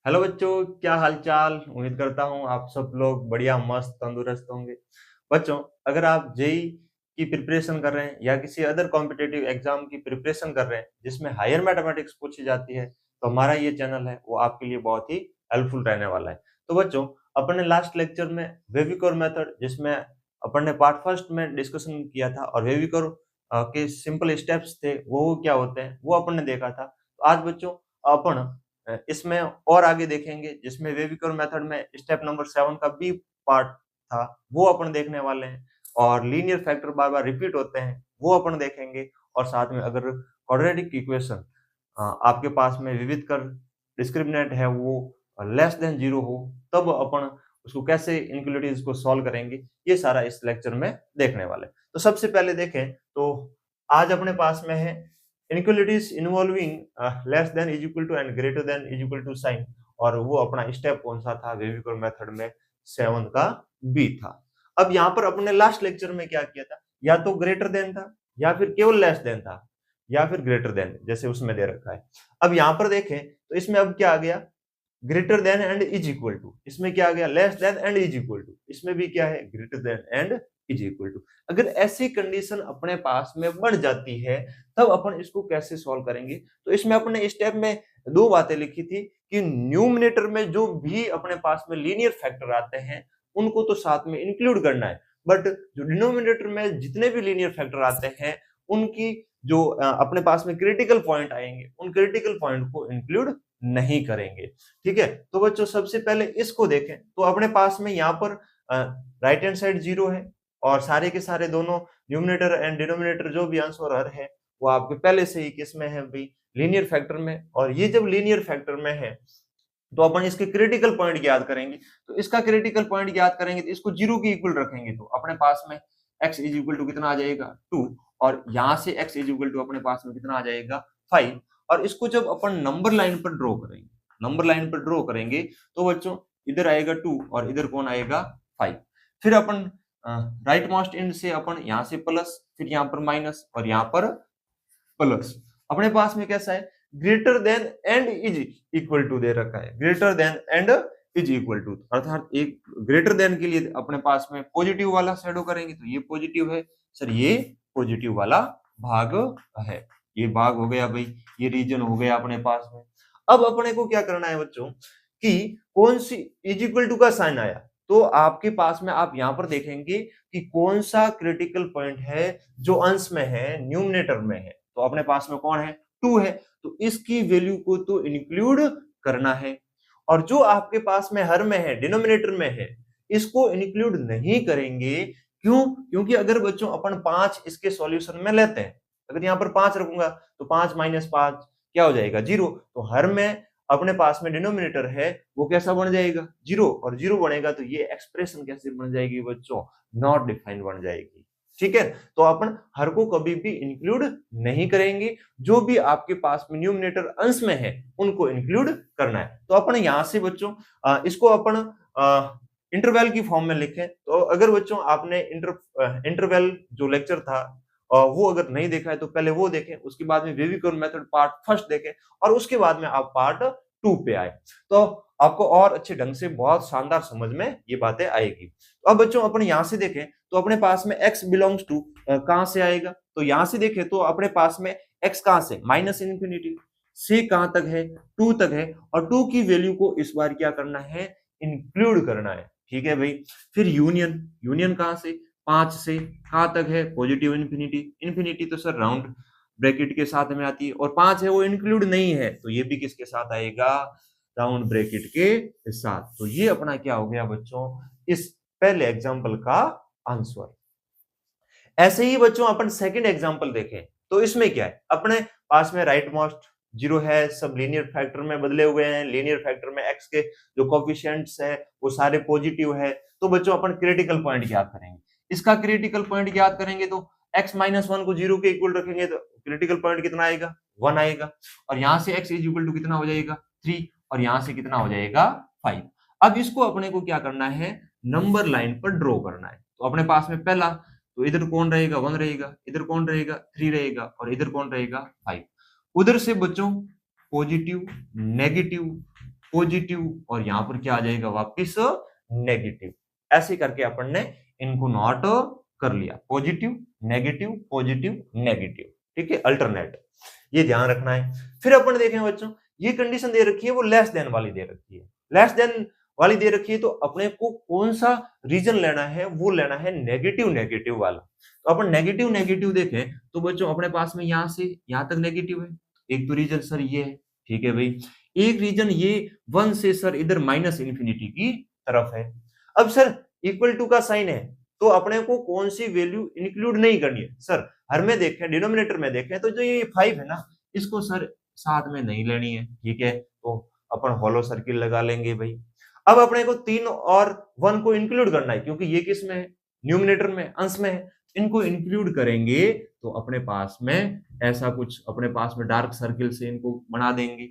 Hello बच्चों, क्या हालचाल। उम्मीद करता हूँ आप सब लोग बढ़िया मस्त तंदुरुस्त होंगे। बच्चों, अगर आप जेई की प्रिपरेशन कर रहे हैं या किसी अदर कॉम्पिटिटिव एग्जाम की प्रिपरेशन कर रहे हैं जिसमें हायर मैथमेटिक्स पूछी जाती है, तो हमारा ये चैनल है वो आपके लिए बहुत ही हेल्पफुल रहने वाला है। तो बच्चों, अपन ने लास्ट लेक्चर में वेविकोर मेथड, जिसमें अपन ने पार्ट फर्स्ट में डिस्कशन किया था, और वेविकोर के सिंपल स्टेप्स थे वो क्या होते हैं वो अपन ने देखा था। तो आज बच्चों अपन इसमें और आगे देखेंगे, जिसमें वेविकोर मेथड में स्टेप नंबर 7 का बी पार्ट था वो अपन देखने वाले हैं, और लीनियर फैक्टर बार बार रिपीट होते हैं वो अपन देखेंगे। और साथ में अगर क्वाड्रेटिक इक्वेशन आपके पास में विविध कर डिस्क्रिमिनेंट है वो लेस देन जीरो हो, तब अपन उसको कैसे इनइक्वालिटीज को सॉल्व करेंगे, ये सारा इस लेक्चर में देखने वाले। तो सबसे पहले देखें तो आज अपने पास में है inequalities involving less than is equal to and greater than is equal to sign, और वो अपना स्टेप कौन सा था वेविकोर मेथड में 7 का बी था। अब यहाँ पर अपने लास्ट लेक्चर में क्या किया था, या तो ग्रेटर देन था या फिर केवल लेस देन था या फिर ग्रेटर देन, जैसे उसमें दे रखा है। अब यहाँ पर देखें तो इसमें अब क्या आ गया, greater than and is equal to. इसमें क्या आ गया, less than and is equal to. इसमें भी क्या है, greater than and is equal to. अगर ऐसी कंडीशन अपने पास में बढ़ जाती है तब अपन इसको कैसे सॉल्व करेंगे। तो इसमें अपने स्टेप में दो बातें लिखी थी कि न्यूमरेटर में जो भी अपने पास में लीनियर फैक्टर आते हैं उनको तो साथ में इंक्लूड करना है, बट जो डिनोमिनेटर में जितने भी लीनियर फैक्टर आते हैं उनकी जो अपने पास में क्रिटिकल पॉइंट आएंगे उन क्रिटिकल पॉइंट को इंक्लूड नहीं करेंगे। ठीक है, तो बच्चों सबसे पहले इसको देखें तो अपने पास में यहाँ पर राइट हैंड साइड 0 है, और सारे के सारे दोनों न्यूमरेटर एंड डिनोमिनेटर जो भी आंसर हर है वो आपके पहले से ही किस में है भाई, लीनियर फैक्टर में। और ये जब लीनियर फैक्टर में है तो अपन इसके क्रिटिकल पॉइंट ज्ञात करेंगे। तो इसका क्रिटिकल पॉइंट ज्ञात करेंगे तो इसको 0 के इक्वल रखेंगे तो अपने पास में x इज इक्वल टू कितना आ जाएगा 2, और यहाँ से x इज इक्वल टू अपने पास में कितना आ जाएगा 5। और इसको जब अपन नंबर लाइन पर ड्रॉ करेंगे, नंबर लाइन पर ड्रॉ करेंगे तो बच्चों इधर आएगा 2 और इधर कौन आएगा 5। फिर अपन राइट मोस्ट एंड से अपन यहाँ से प्लस, फिर यहाँ पर माइनस और यहाँ पर प्लस। अपने पास में कैसा है, greater than and is equal to दे रखा है, greater than and is equal to, अर्थात एक ग्रेटर देन के लिए अपने पास में पॉजिटिव वाला शैडो करेंगे तो ये पॉजिटिव है सर, ये पॉजिटिव वाला भाग है, ये भाग हो गया भाई, ये रीजन हो गया अपने पास में। अब अपने को क्या करना है बच्चों कि कौन सी इज इक्वल टू का साइन आया तो आपके पास में आप यहां पर देखेंगे कि कौन सा क्रिटिकल पॉइंट है जो अंश में है, न्यूमरेटर में है। तो अपने पास में कौन है, 2 है, तो इसकी वैल्यू को तो इंक्लूड करना है। और जो आपके पास में हर में है, डिनोमिनेटर में है, इसको इंक्लूड नहीं करेंगे। क्यों, क्योंकि अगर बच्चों अपन 5 इसके सॉल्यूशन में लेते हैं, अगर यहाँ पर 5 रखूंगा तो 5 माइनस 5 क्या हो जाएगा 0। तो हर में अपने पास में डिनोमिनेटर है वो कैसा बन जाएगा 0, और 0 बनेगा तो ये एक्सप्रेशन कैसे बन जाएगी बच्चों, नॉट डिफाइंड बन जाएगी। ठीक है, तो अपन हर को कभी भी इंक्लूड नहीं करेंगे, जो भी आपके पास में न्यूमरेटर अंश में है उनको इंक्लूड करना है। तो अपन यहां से बच्चों इसको अपन इंटरवल की फॉर्म में लिखें। तो अगर बच्चों आपने इंटरवल जो लेक्चर था वो अगर नहीं देखा है तो पहले वो देखें, उसके बाद में वेविकोर मेथड पार्ट फर्स्ट देखें, और उसके बाद में आप पार्ट 2 पे आए तो आपको और अच्छे ढंग से बहुत शानदार समझ में ये बातें आएगी। तो अब बच्चों अपन यहां से देखें तो अपने पास में x बिलोंग्स टू कहां से आएगा, तो यहां से देखें तो अपने पास में x कहां से, माइनस इन्फिनिटी से कहां तक है, 2 तक है, और 2 की वैल्यू को इस बार क्या करना है, इंक्लूड करना है। ठीक है भाई, फिर यूनियन, यूनियन कहां से, 5 से कहां तक है, पॉजिटिव इन्फिनिटी, इन्फिनिटी तो सर राउंड ब्रैकेट के साथ में आती है, और 5 है वो इंक्लूड नहीं है तो ये भी किसके साथ आएगा, राउंड ब्रैकेट के साथ। तो ये अपना क्या हो गया बच्चों, इस पहले एग्जांपल का आंसर। ऐसे ही बच्चों अपन सेकंड एग्जांपल देखें तो इसमें क्या है, अपने पास में राइट मोस्ट 0 है, सब लीनियर फैक्टर में बदले हुए हैं, लीनियर फैक्टर में x के जो कोएफिशिएंट्स है वो सारे पॉजिटिव है। तो बच्चों अपन क्रिटिकल पॉइंट ज्ञात करेंगे, इसका क्रिटिकल पॉइंट ज्ञात करेंगे तो x माइनस 1 को 0 के इक्वल रखेंगे तो क्रिटिकल पॉइंट कितना आएगा, 1 आएगा, और यहां से x इज इक्वल टू कितना हो जाएगा 3, और यहां से कितना हो जाएगा 5। अब इसको अपने को क्या करना है, नंबर लाइन पर ड्रॉ करना है। तो अपने पास में पहला तो इधर कौन रहेगा 1 रहेगा, इधर कौन रहेगा 3 रहेगा, और इधर कौन रहेगा 5। उधर से बच्चों पॉजिटिव, नेगेटिव, पॉजिटिव और यहाँ पर क्या आ जाएगा वापिस नेगेटिव। ऐसे करके अपन ने इनको नोट कर लिया, पॉजिटिव नेगेटिव पॉजिटिव नेगेटिव, ठीक है, अल्टरनेट, ये ध्यान रखना है। फिर अपन देखें बच्चों, ये कंडीशन दे रखी है वो लेस देन वाली दे रखी है, लेस देन वाली दे रखी है, तो अपने को कौन सा रीजन लेना है, वो लेना है नेगेटिव नेगेटिव वाला। तो अपन नेगेटिव नेगेटिव देखें तो बच्चों अपने पास में यहां से यहां तक नेगेटिव है, एक तो रीजन सर ये है, ठीक है भाई, एक रीजन ये 1 से सर इधर माइनस इन्फिनिटी की तरफ है। अब सर इक्वल टू का साइन है, तो अपने को कौन सी वैल्यू इंक्लूड नहीं करनी है सर, हर में देखें डिनोमिनेटर में देखें तो जो ये 5 है ना, इसको सर साथ में नहीं लेनी है, ठीक है, तो अपन होलो सर्किल लगा लेंगे भाई। अब अपने को 3 और 1 को इंक्लूड करना है, क्योंकि ये किस में है, न्यूमिनेटर में, अंश में है, इनको इंक्लूड करेंगे तो अपने पास में ऐसा कुछ अपने पास में डार्क सर्किल से इनको बना देंगे।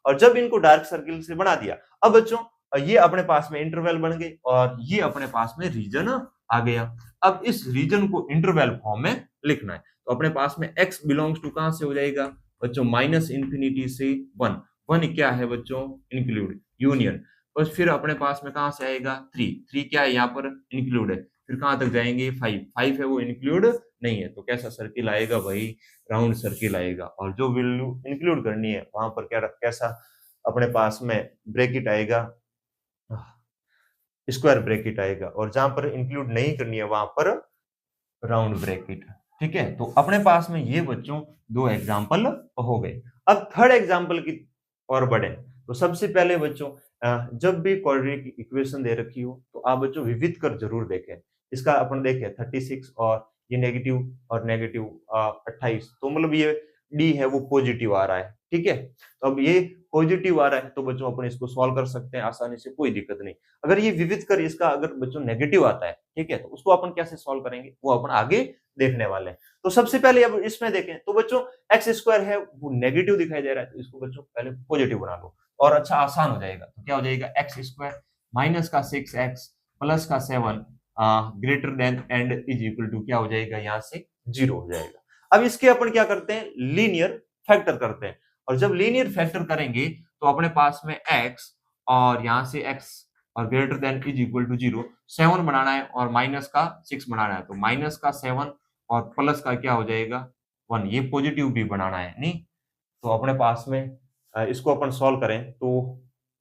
और जब इनको डार्क सर्किल से बना दिया, अब बच्चों ये अपने पास में इंटरवल बन गए और ये अपने पास में रीजन आ गया। अब इस रीजन को इंटरवल फॉर्म में लिखना है, तो अपने पास में x बिलोंग्स टू कहां से हो जाएगा बच्चों, माइनस इंफिनिटी से 1, 1 क्या है बच्चों, इंक्लूड यूनियन, और फिर अपने पास में कहां से आएगा 3, 3 क्या है यहाँ पर इंक्लूड है, फिर कहां तक जाएंगे 5, 5 है वो इंक्लूड नहीं है, तो कैसा सर्किल आएगा भाई, राउंड सर्किल आएगा। और जो वैल्यू इंक्लूड करनी है वहां पर क्या कैसा अपने पास में ब्रैकेट आएगा, स्क्वायर ब्रैकेट आएगा, और जहां पर इंक्लूड नहीं करनी है वहां पर राउंड ब्रैकेट, ठीक है। तो अपने पास में ये बच्चों 2 एग्जांपल हो गए। अब थर्ड एग्जांपल की और बढ़े, तो सबसे पहले बच्चों जब भी क्वाड्रेटिक इक्वेशन दे रखी हो तो आप बच्चों विविध कर जरूर देखें। इसका अपन देखें 36 और ये नेगेटिव और नेगेटिव 28, तो मतलब ये डी है वो पॉजिटिव आ रहा है, ठीक है। तो अब ये पॉजिटिव आ रहा है तो बच्चों अपन इसको सॉल्व कर सकते हैं आसानी से, कोई दिक्कत नहीं। अगर ये विविध कर इसका अगर बच्चों नेगेटिव आता है, ठीक है, तो उसको अपन कैसे सॉल्व करेंगे वो अपन आगे देखने वाले हैं। तो सबसे पहले अब इसमें देखें तो बच्चों एक्स स्क्वायर है वो नेगेटिव दिखाई दे रहा है, तो इसको बच्चों पहले पॉजिटिव बना लो और अच्छा आसान हो जाएगा। तो क्या हो जाएगा एक्स स्क्वायर माइनस का 6x प्लस का 7 greater than and is equal to क्या हो जाएगा, यहाँ से 0 हो जाएगा। अब इसके अपन क्या करते हैं, लीनियर फैक्टर करते हैं, और जब लीनियर फैक्टर करेंगे तो अपने पास में x और यहाँ से x और greater than is equal to 0 7 बनाना है और माइनस का 6 बनाना है, तो माइनस का 7 और प्लस का क्या हो जाएगा 1, ये पॉजिटिव भी बनाना है नहीं। तो अपने पास में इसको अपन सॉल्व करें तो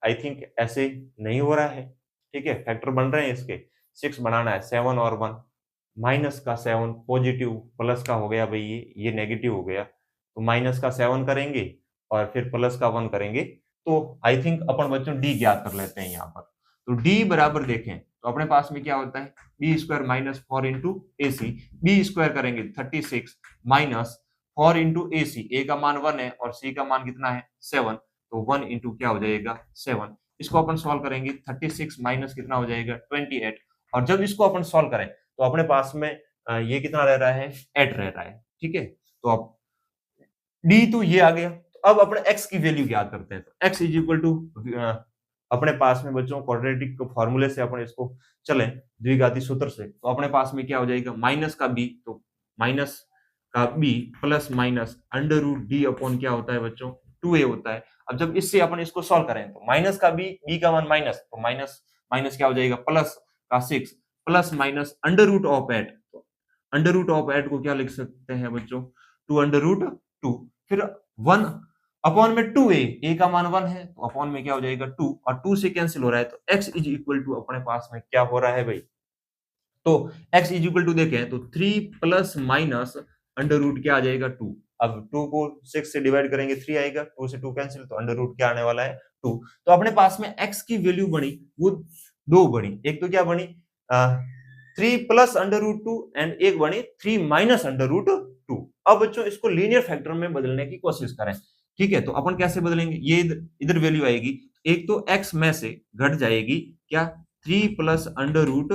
आई थिंक ऐसे नहीं हो रहा है, ठीक है, फैक्टर बन रहे हैं इसके, 6 बनाना है 7 और 1, माइनस का 7 पॉजिटिव प्लस का हो गया भाई, ये नेगेटिव हो गया, तो माइनस का 7 करेंगे और फिर प्लस का 1 करेंगे, तो आई थिंक अपन बच्चों डी ज्ञात कर लेते हैं यहाँ पर। तो डी बराबर देखें तो अपने पास में क्या होता है बी स्क्वायर माइनस 4 इंटू ए सी, बी स्क्वायर करेंगे 36 माइनस 4 इंटू ए सी, ए का मान 1 है और सी का मान कितना है 7, तो 1 इंटू क्या हो जाएगा 7, इसको अपन सॉल्व करेंगे 36 माइनस कितना हो जाएगा 28, और जब इसको अपन सॉल्व करें तो अपने पास में ये कितना रह रहा है 8 रह रहा है, ठीक है। तो अब डी तो ये आ गया, तो अब अपने x की वैल्यू ज्ञात करते हैं, तो x इज इक्वल टू अपने पास में बच्चों क्वाड्रेटिक फॉर्मूले से अपन इसको चलें द्विघाती सूत्र से, तो अपने पास में क्या हो जाएगा माइनस का b, तो माइनस का b plus minus under root D upon क्या होता है बच्चों 2a होता है। अब जब इससे अपन इसको सॉल्व करें तो माइनस का b का मान माइनस, तो माइनस माइनस क्या हो जाएगा प्लस का 6 plus minus under root of 8, तो अंडर रूट ऑफ 8 को क्या लिख सकते हैं बच्चों 2 अंडर रूट 2, फिर 1 अपॉन में 2a, a का मान 1 है तो अपॉन में क्या हो जाएगा 2, और 2 से कैंसिल हो रहा है, तो x इज इक्वल टू अपने पास में क्या हो रहा है भाई, तो x इज इक्वल टू देखें तो 3 प्लस माइनस अंडर रूट क्या आ जाएगा 2, अब 2 को 6 से डिवाइड करेंगे 3 आएगा, 2 से 2 कैंसिल, तो अंडर रूट क्या आने वाला है 2। तो अपने पास में x की वैल्यू बनी वो 2 बनी, एक तो क्या बनी 3 प्लस अंडर रूट 2 एंड एक बनी 3 माइनस अंडर रूट 2। अब बच्चों इसको लीनियर फैक्टर में बदलने की कोशिश करें, ठीक है, तो अपन कैसे बदलेंगे, ये इधर वैल्यू आएगी, एक तो x में से घट जाएगी क्या 3 प्लस अंडर रूट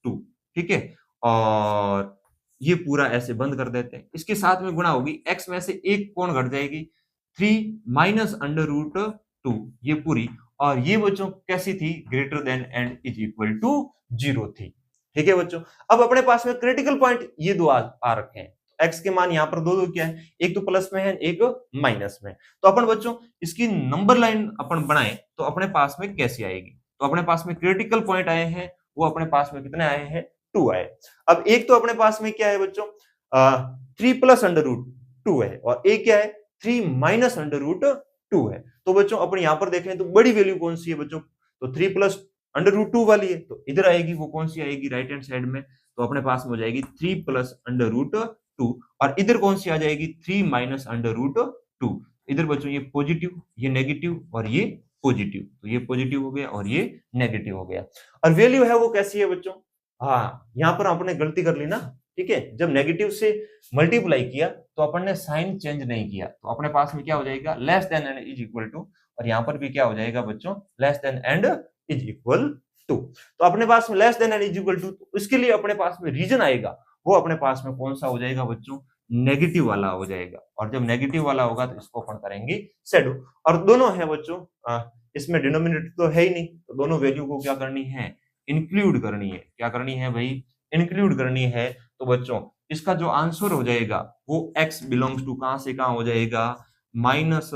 2, ठीक है, और ये पूरा ऐसे बंद कर देते हैं, इसके साथ में गुणा होगी, x में से एक कौन घट जाएगी 3 माइनस अंडर रूट 2, ये पूरी, और ये बच्चों कैसी थी greater than and is equal to 0 थी, ठीक है बच्चों। अब अपने पास में क्रिटिकल पॉइंट ये दो आ रखे हैं, x के मान यहाँ पर दो दो क्या है, एक तो प्लस में है, एक माइनस में। तो अपन बच्चों इसकी नंबर लाइन अपन बनाए तो अपने पास में कैसी आएगी, तो अपने पास में क्रिटिकल पॉइंट आए हैं, वो अपने पास में कितने आए हैं, 2 आए। अब एक तो अपने पास में क्या है बच्चों, 3 प्लस अंडर रूट 2 है, और एक क्या है, 3 माइनस अंडर रूट 2 है। तो बच्चों अपन यहाँ पर देखें तो बड़ी वैल्यू कौन सी है बच्चों, तो 3 प्लस अंडर रूट 2 वाली है, तो इधर आएगी, वो कौन सी आएगी, राइट हैंड साइड में, तो अपने पास में हो जाएगी 3 प्लस अंडर रूट 2, और इधर कौन सी आ जाएगी, 3 माइनस अंडर रूट 2। इधर बच्चों ये पॉजिटिव, ये नेगेटिव, और ये पॉजिटिव, तो ये पॉजिटिव हो गया और ये नेगेटिव हो गया। और वैल्यू है वो कैसी है बच्चों, हाँ यहाँ पर आपने गलती कर ली ना, ठीक है, जब नेगेटिव से मल्टीप्लाई किया तो अपन ने साइन चेंज नहीं किया, तो अपने पास में क्या हो जाएगा, less than and is equal to, और यहाँ पर भी क्या हो जाएगा बच्चों, less than and is equal to. तो अपने पास में less than and is equal to, इसके लिए अपने पास में रीजन आएगा, वो अपने पास में कौन सा हो जाएगा बच्चों, नेगेटिव वाला हो जाएगा, और जब नेगेटिव वाला होगा तो इसको अपन करेंगे शैडो। और दोनों है बच्चों, इसमें डिनोमिनेटर तो है ही नहीं, तो दोनों वैल्यू को क्या करनी है, इंक्लूड करनी है। क्या करनी है भाई, इंक्लूड करनी है। तो बच्चों इसका जो आंसर हो जाएगा वो x बिलोंग्स टू कहां से कहां हो जाएगा, minus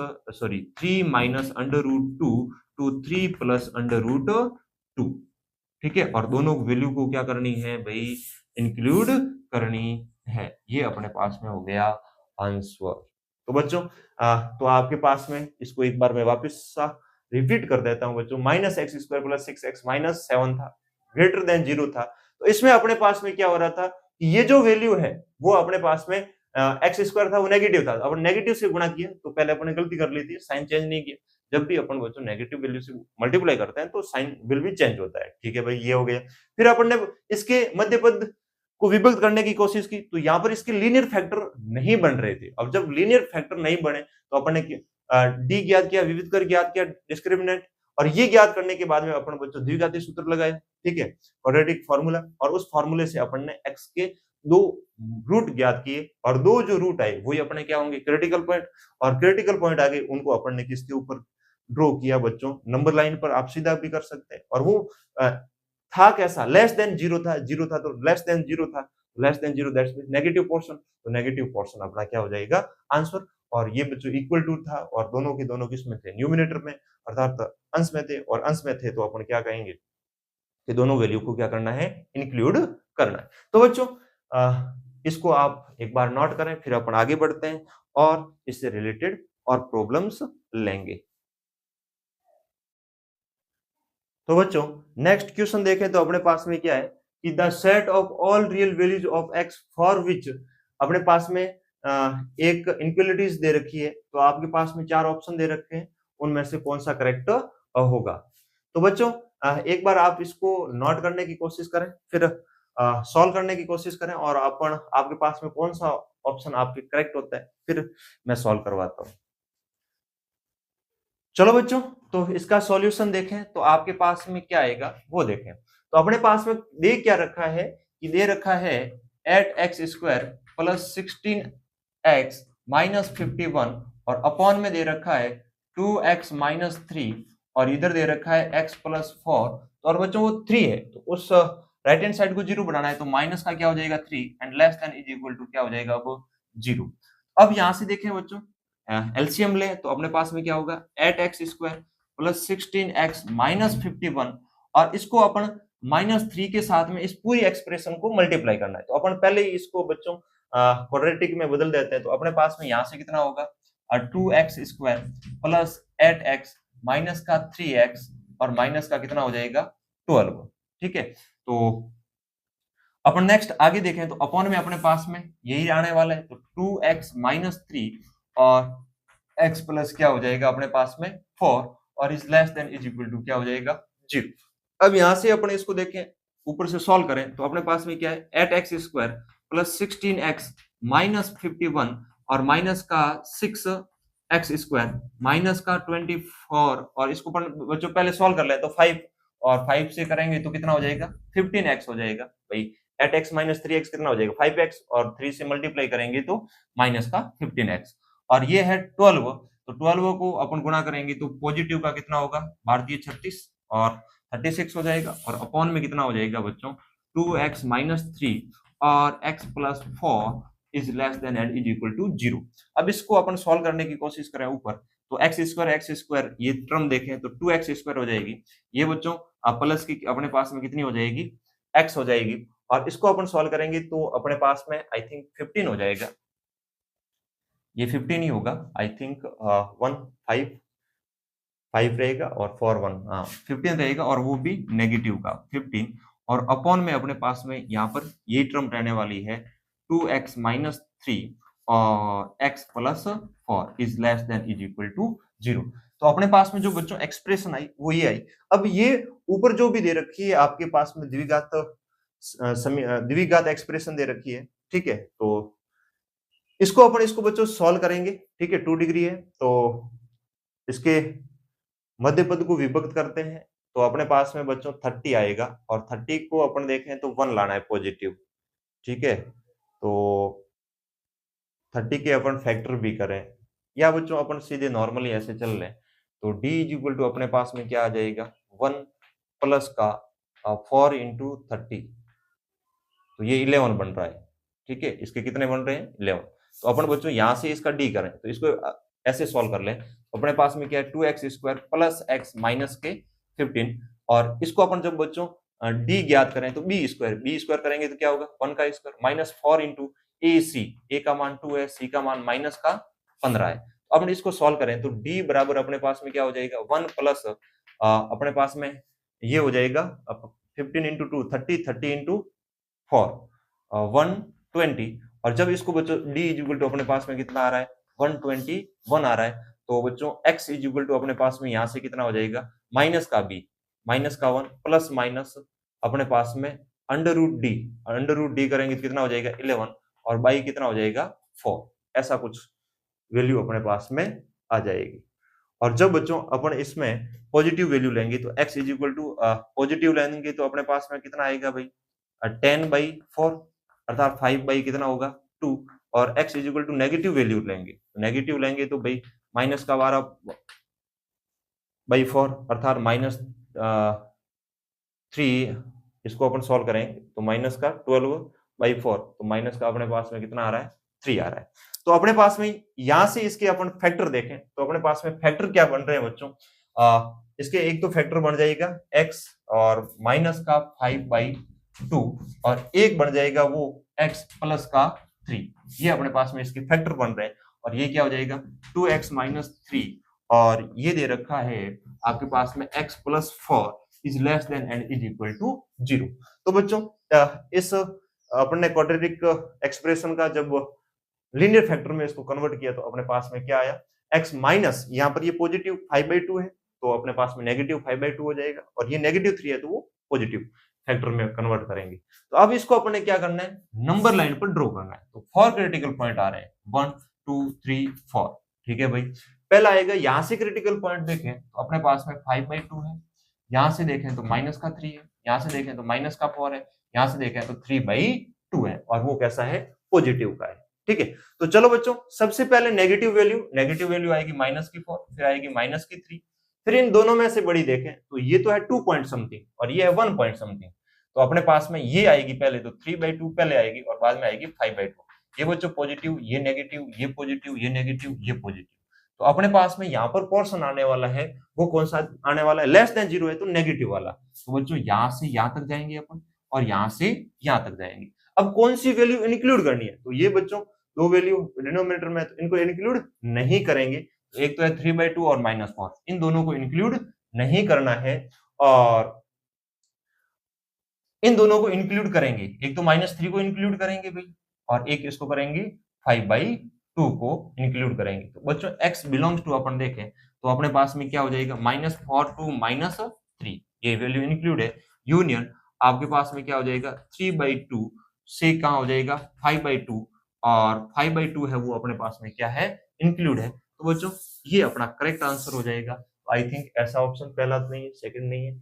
3 minus under root 2 to 3 plus under root 2, ठीक है, और दोनों वैल्यू को क्या करनी है भाई, इंक्लूड करनी है। ये अपने पास में हो गया आंसर। तो बच्चों तो आपके पास में इसको एक बार मैं वापस रिपीट कर देता हूं बच्चों, minus x square plus 6x minus 7 था, ग्रेटर देन 0 था। तो इसमें अपने पास में क्या हो रहा था कि ये जो वैल्यू है वो अपने पास में एक्स स्क्वायर था, वो नेगेटिव था, अपन नेगेटिव से गुणा किया, तो पहले अपने गलती कर ली थी, साइन चेंज नहीं किया। जब भी अपन बच्चों नेगेटिव वैल्यू से मल्टीप्लाई करते हैं तो साइन विल भी चेंज होता है, ठीक है भाई, ये हो गया। फिर अपन ने इसके मध्य पद को विभक्त करने की कोशिश की, तो यहाँ पर इसके लीनियर फैक्टर नहीं बन रहे थे। अब जब लीनियर फैक्टर नहीं बने तो अपन ने डी ज्ञात किया, विविध कर ज्ञात किया, डिस्क्रिमिनेंट, और ये ज्ञात करने के बाद में अपन बच्चों द्विघाती सूत्र लगाए, ठीक है, क्वाड्रेटिक फार्मूला, और उस फार्मूले से अपन ने एक्स के 2 रूट ज्ञात किए, और 2 जो रूट आए वही अपने क्या होंगे, क्रिटिकल पॉइंट, और क्रिटिकल पॉइंट आगे उनको अपन ने किसके ऊपर ड्रॉ किया बच्चों, नंबर लाइन पर आप सीधा भी कर सकते हैं। और वो था कैसा, लेस देन 0 था, 0 था तो लेस देन 0 था, less than 0 that's mean negative portion, तो नेगेटिव पोर्शन अपना क्या हो जाएगा, आंसर। और ये बच्चों इक्वल टू था, और दोनों के दोनों किसमें थे, न्यूमिनेटर में, अर्थात अंश में थे, और अंश में थे तो अपन क्या कहेंगे कि दोनों वैल्यू को क्या करना है, इंक्लूड करना है। तो बच्चों इसको आप एक बार नोट करें, फिर अपन आगे बढ़ते हैं और इससे रिलेटेड और प्रॉब्लम्स लेंगे। तो बच्चों नेक्स्ट क्वेश्चन देखें तो अपने पास में क्या है कि the set of all real values of x for which, अपने पास में एक इनक्वलिटीज दे रखी है, तो आपके पास में 4 ऑप्शन दे रखे हैं, उनमें से कौन सा करेक्ट होगा। तो बच्चों एक बार आप इसको नोट करने की कोशिश करें, फिर सॉल्व करने की कोशिश करें, और अपन आपके पास में कौन सा ऑप्शन आपके करेक्ट होता है फिर मैं सॉल्व करवाता हूँ। चलो बच्चों तो इसका सॉल्यूशन देखें तो आपके पास में क्या आएगा वो देखें। तो अपने पास में दे क्या रखा है कि दे रखा है 8x square plus 16x minus 51, और अपॉन में दे रखा है 2x माइनस 3, और इधर दे रखा है x प्लस 4, और बच्चों वो 3 है, तो उस राइट हैंड साइड को 0 बनाना है, तो माइनस का क्या हो जाएगा 3, and less than is equal to क्या हो जाएगा अब 0। अब यहां से देखें बच्चों एलसीएम ले तो अपने पास में क्या होगा 8x square plus 16x minus 51, और इसको अपन माइनस 3 के साथ में इस पूरी एक्सप्रेशन को मल्टीप्लाई करना है। तो अपन पहले ही इसको बच्चों क्वाड्रेटिक में बदल देते हैं, तो अपने पास में यहाँ से कितना होगा 2x square plus 8x minus का 3x, और माइनस का कितना हो जाएगा 12, ठीक है। तो अपन नेक्स्ट आगे देखें तो अपॉन में अपने पास में यही आने वाला है, तो 2x माइनस 3 और x प्लस क्या हो जाएगा अपने पास में 4, और is less than is equal to क्या हो जाएगा 0। अब यहां से अपने इसको देखें ऊपर से सॉल्व करें तो अपने पास में क्या है 8x square plus 16x minus 51, और माइनस का 6x स्क्वायर माइनस का 24, और इसको बच्चों पहले सॉल्व कर ले तो 5, और 5 से करेंगे तो कितना हो जाएगा 15x हो जाएगा भाई, 8x माइनस 3x कितना हो जाएगा 5x, और 3 से मल्टीप्लाई करेंगे तो माइनस का 15x, और ये है 12, तो 12 को अपन गुणा करेंगे तो पॉजिटिव का कितना होगा भारतीय 36 और 36 हो जाएगा, और अपॉन में कितना हो जाएगा बच्चों 2x माइनस 3 और x plus 4 is less than and is equal to 0। अब इसको अपन सॉल्व करने की कोशिश करें ऊपर, तो एक्स स्क्वायर ये टर्म देखें तो 2x² हो जाएगी। ये बच्चों प्लस की अपने पास में कितनी हो जाएगी, x हो जाएगी। और इसको अपन सॉल्व करेंगे तो अपने पास में आई थिंक 15 हो जाएगा। ये 15 ही होगा आई थिंक, 1 5 5 रहेगा और 4 1, हाँ 15 रहेगा, और वो भी नेगेटिव का 15। और अपॉन में अपने पास में यहाँ पर ये टर्म रहने वाली है 2x माइनस 3 और x plus 4 is less than is equal to 0। तो अपने पास में जो बच्चों एक्सप्रेशन आई वो ये आई। अब ये ऊपर जो भी दे रखी है आपके पास में द्विघात एक्सप्रेशन दे रखी है, ठीक है। तो इसको बच्चों सॉल्व करेंगे, ठीक है। 2 डिग्री है तो इसके मध्य पद को विभक्त करते हैं, तो अपने पास में बच्चों 30 आएगा, और 30 को अपन देखें तो 1 लाना है पॉजिटिव, ठीक है। तो 30 के अपन फैक्टर भी करें, या बच्चों अपन सीधे नॉर्मली ऐसे चल लें, तो d इज इक्वल टू अपने पास में क्या आ जाएगा 1 प्लस का 4 इंटू 30, तो ये 11 बन रहा है, ठीक है। इसके कितने बन रहे हैं 11। तो अपन बच्चों यहाँ से इसका d करें, तो इसको ऐसे सॉल्व कर लें, अपने पास में क्या है 2x² प्लस x माइनस के 15। और इसको अपन जब बच्चों d ज्ञात करें तो b² करेंगे तो क्या होगा 1 का स्क्वायर माइनस 4 इंटू a का मान 2 है, c का मान माइनस का 15 है। तो अपन इसको सॉल्व करें तो d बराबर अपने पास में क्या हो जाएगा 1 प्लस अपने पास में ये हो जाएगा 15 इंटू 2 30 इंटू 4 120। और जब इसको बच्चों d इज इक्वल टू अपने पास में कितना आ रहा है 121 आ रहा है, तो बच्चों x इज इक्वल टू अपने पास में यहाँ से कितना हो जाएगा माइनस का 1 प्लस माइनस अपने पास में अंडर रूट डी करेंगे तो कितना हो जाएगा 11, और बाई कितना हो जाएगा 4, ऐसा कुछ वैल्यू अपने पास में आ जाएगी। और जब बच्चों अपन इसमें पॉजिटिव वैल्यू लेंगे तो x is equal to positive लेंगे तो अपने पास में कितना आएगा भाई 10/4, अर्थात 5 कितना होगा 2। और x is equal to negative value लेंगे तो भाई माइनस का 12/4 अर्थात -3। इसको अपन सॉल्व करेंगे तो माइनस का 12/4, तो माइनस का अपने पास में कितना आ रहा है 3 आ रहा है। तो अपने पास में यहां से इसके अपन फैक्टर देखें तो अपने पास में फैक्टर क्या बन रहे हैं बच्चों, इसके एक तो फैक्टर बन जाएगा x और माइनस का 5/2, और एक बन जाएगा वो x प्लस का 3। ये अपने पास में इसके फैक्टर बन रहे हैं, और ये क्या हो जाएगा 2x माइनस 3, और ये दे रखा है आपके पास में x plus 4 is less than and is equal to 0। तो बच्चों इस अपन ने क्वाड्रेटिक एक्सप्रेशन का जब लीनियर फैक्टर में इसको कन्वर्ट किया तो अपने पास में क्या आया x माइनस, यहाँ पर ये पॉजिटिव 5/2 है तो अपने पास में नेगेटिव 5/2 हो जाएगा, और ये नेगेटिव 3 है तो वो पॉजिटिव फैक्टर में कन्वर्ट करेंगे। तो अब इसको अपने क्या करना है नंबर लाइन पर ड्रॉ करना है। तो 4 क्रिटिकल पॉइंट आ रहे हैं 1 2 3 4, ठीक है भाई। पहला आएगा यहाँ से क्रिटिकल पॉइंट देखें तो अपने पास में 5/2 है, यहाँ से देखें तो माइनस का 3 है, यहाँ से देखें तो माइनस का 4 है, यहाँ से देखें तो 3/2 है, और वो कैसा है पॉजिटिव का है, ठीक है। तो चलो बच्चों सबसे पहले नेगेटिव वैल्यू आएगी -4, फिर आएगी -3, फिर इन दोनों में से बड़ी देखें तो ये तो है 2 पॉइंट समथिंग और ये है 1 पॉइंट समथिंग, तो अपने पास में ये आएगी पहले तो 3/2 पहले आएगी और बाद में आएगी 5/2। ये बच्चों पॉजिटिव, ये नेगेटिव, ये पॉजिटिव, ये नेगेटिव, ये पॉजिटिव। तो अपने पास में यहाँ पर पोर्शन आने वाला है वो कौन सा आने वाला है, लेस देन 0 है तो नेगेटिव वाला। तो बच्चों यहाँ से यहाँ तक जाएंगे अपन और यहाँ से यहाँ तक जाएंगे। अब कौन सी वैल्यू इंक्लूड करनी है, तो ये बच्चों दो वैल्यू डिनोमिनेटर में तो इनको इंक्लूड नहीं करेंगे। एक तो है 3/2 और -4, इन दोनों को इंक्लूड नहीं करना है, और इन दोनों को इंक्लूड करेंगे। एक तो -3 को इंक्लूड करेंगे भाई, और एक इसको करेंगे 5/2 को इंक्लूड करेंगे। तो बच्चों x बिलोंग्स टू अपन देखें तो अपने पास में क्या हो जाएगा -4 to -3, ये वैल्यू इंक्लूड है। यूनियन आपके पास में क्या हो जाएगा 3/2 से कहाँ हो जाएगा 5/2, और 5/2 है वो अपने पास में क्या है इंक्लूड है। तो बच्चों ये अपना करेक्ट आंसर हो जाएगा। आई थिंक ऐसा ऑप्शन पहला तो नहीं है, सेकंड नहीं है,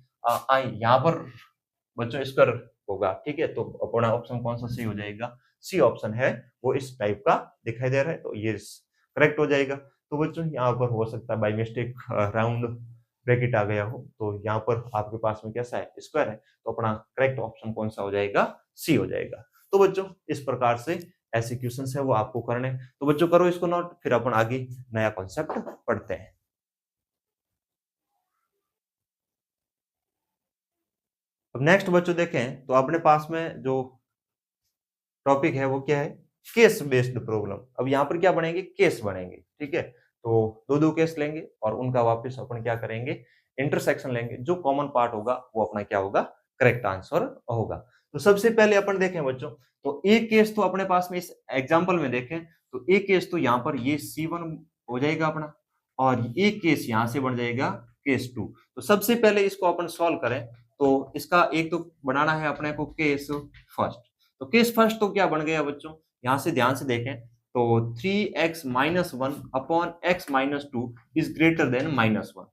यहाँ पर बच्चों स्क्वायर होगा, ठीक है। तो अपना ऑप्शन कौन सा सही हो जाएगा, सी ऑप्शन है वो इस टाइप का दिखाई दे रहा है, तो ये करेक्ट हो जाएगा। तो बच्चों यहाँ पर हो सकता है बाय मिस्टेक राउंड ब्रैकेट आ गया हो, तो यहाँ पर आपके पास में कैसा है स्क्वायर है, तो अपना करेक्ट ऑप्शन कौन सा हो जाएगा सी हो जाएगा। तो बच्चों इस प्रकार से ऐसे क्वेश्चंस है वो आपको करने हैं। तो बच्चों करो इसको नोट, फिर अपन आगे नया कॉन्सेप्ट पढ़ते हैं। अब नेक्स्ट बच्चों देखें तो अपने पास में जो टॉपिक है वो क्या है, केस बेस्ड प्रॉब्लम। अब यहाँ पर क्या बनेंगे, केस बनेंगे, ठीक है। तो दो दो केस लेंगे और उनका वापस अपन क्या करेंगे, इंटरसेक्शन लेंगे, जो कॉमन पार्ट होगा वो अपना क्या होगा, करेक्ट आंसर होगा। तो सबसे पहले अपन देखें बच्चों, तो एक केस तो अपने पास में इस एग्जाम्पल में देखें तो एक केस तो यहाँ पर ये C1 हो जाएगा अपना, और एक केस यहाँ से बन जाएगा केस 2। तो सबसे पहले इसको अपन सॉल्व करें तो इसका एक तो बनाना है अपने को केस फर्स्ट। तो केस फर्स्ट तो क्या बन गया बच्चों, यहां से ध्यान से देखें तो 3x minus 1 upon x minus 2 is greater then minus 1,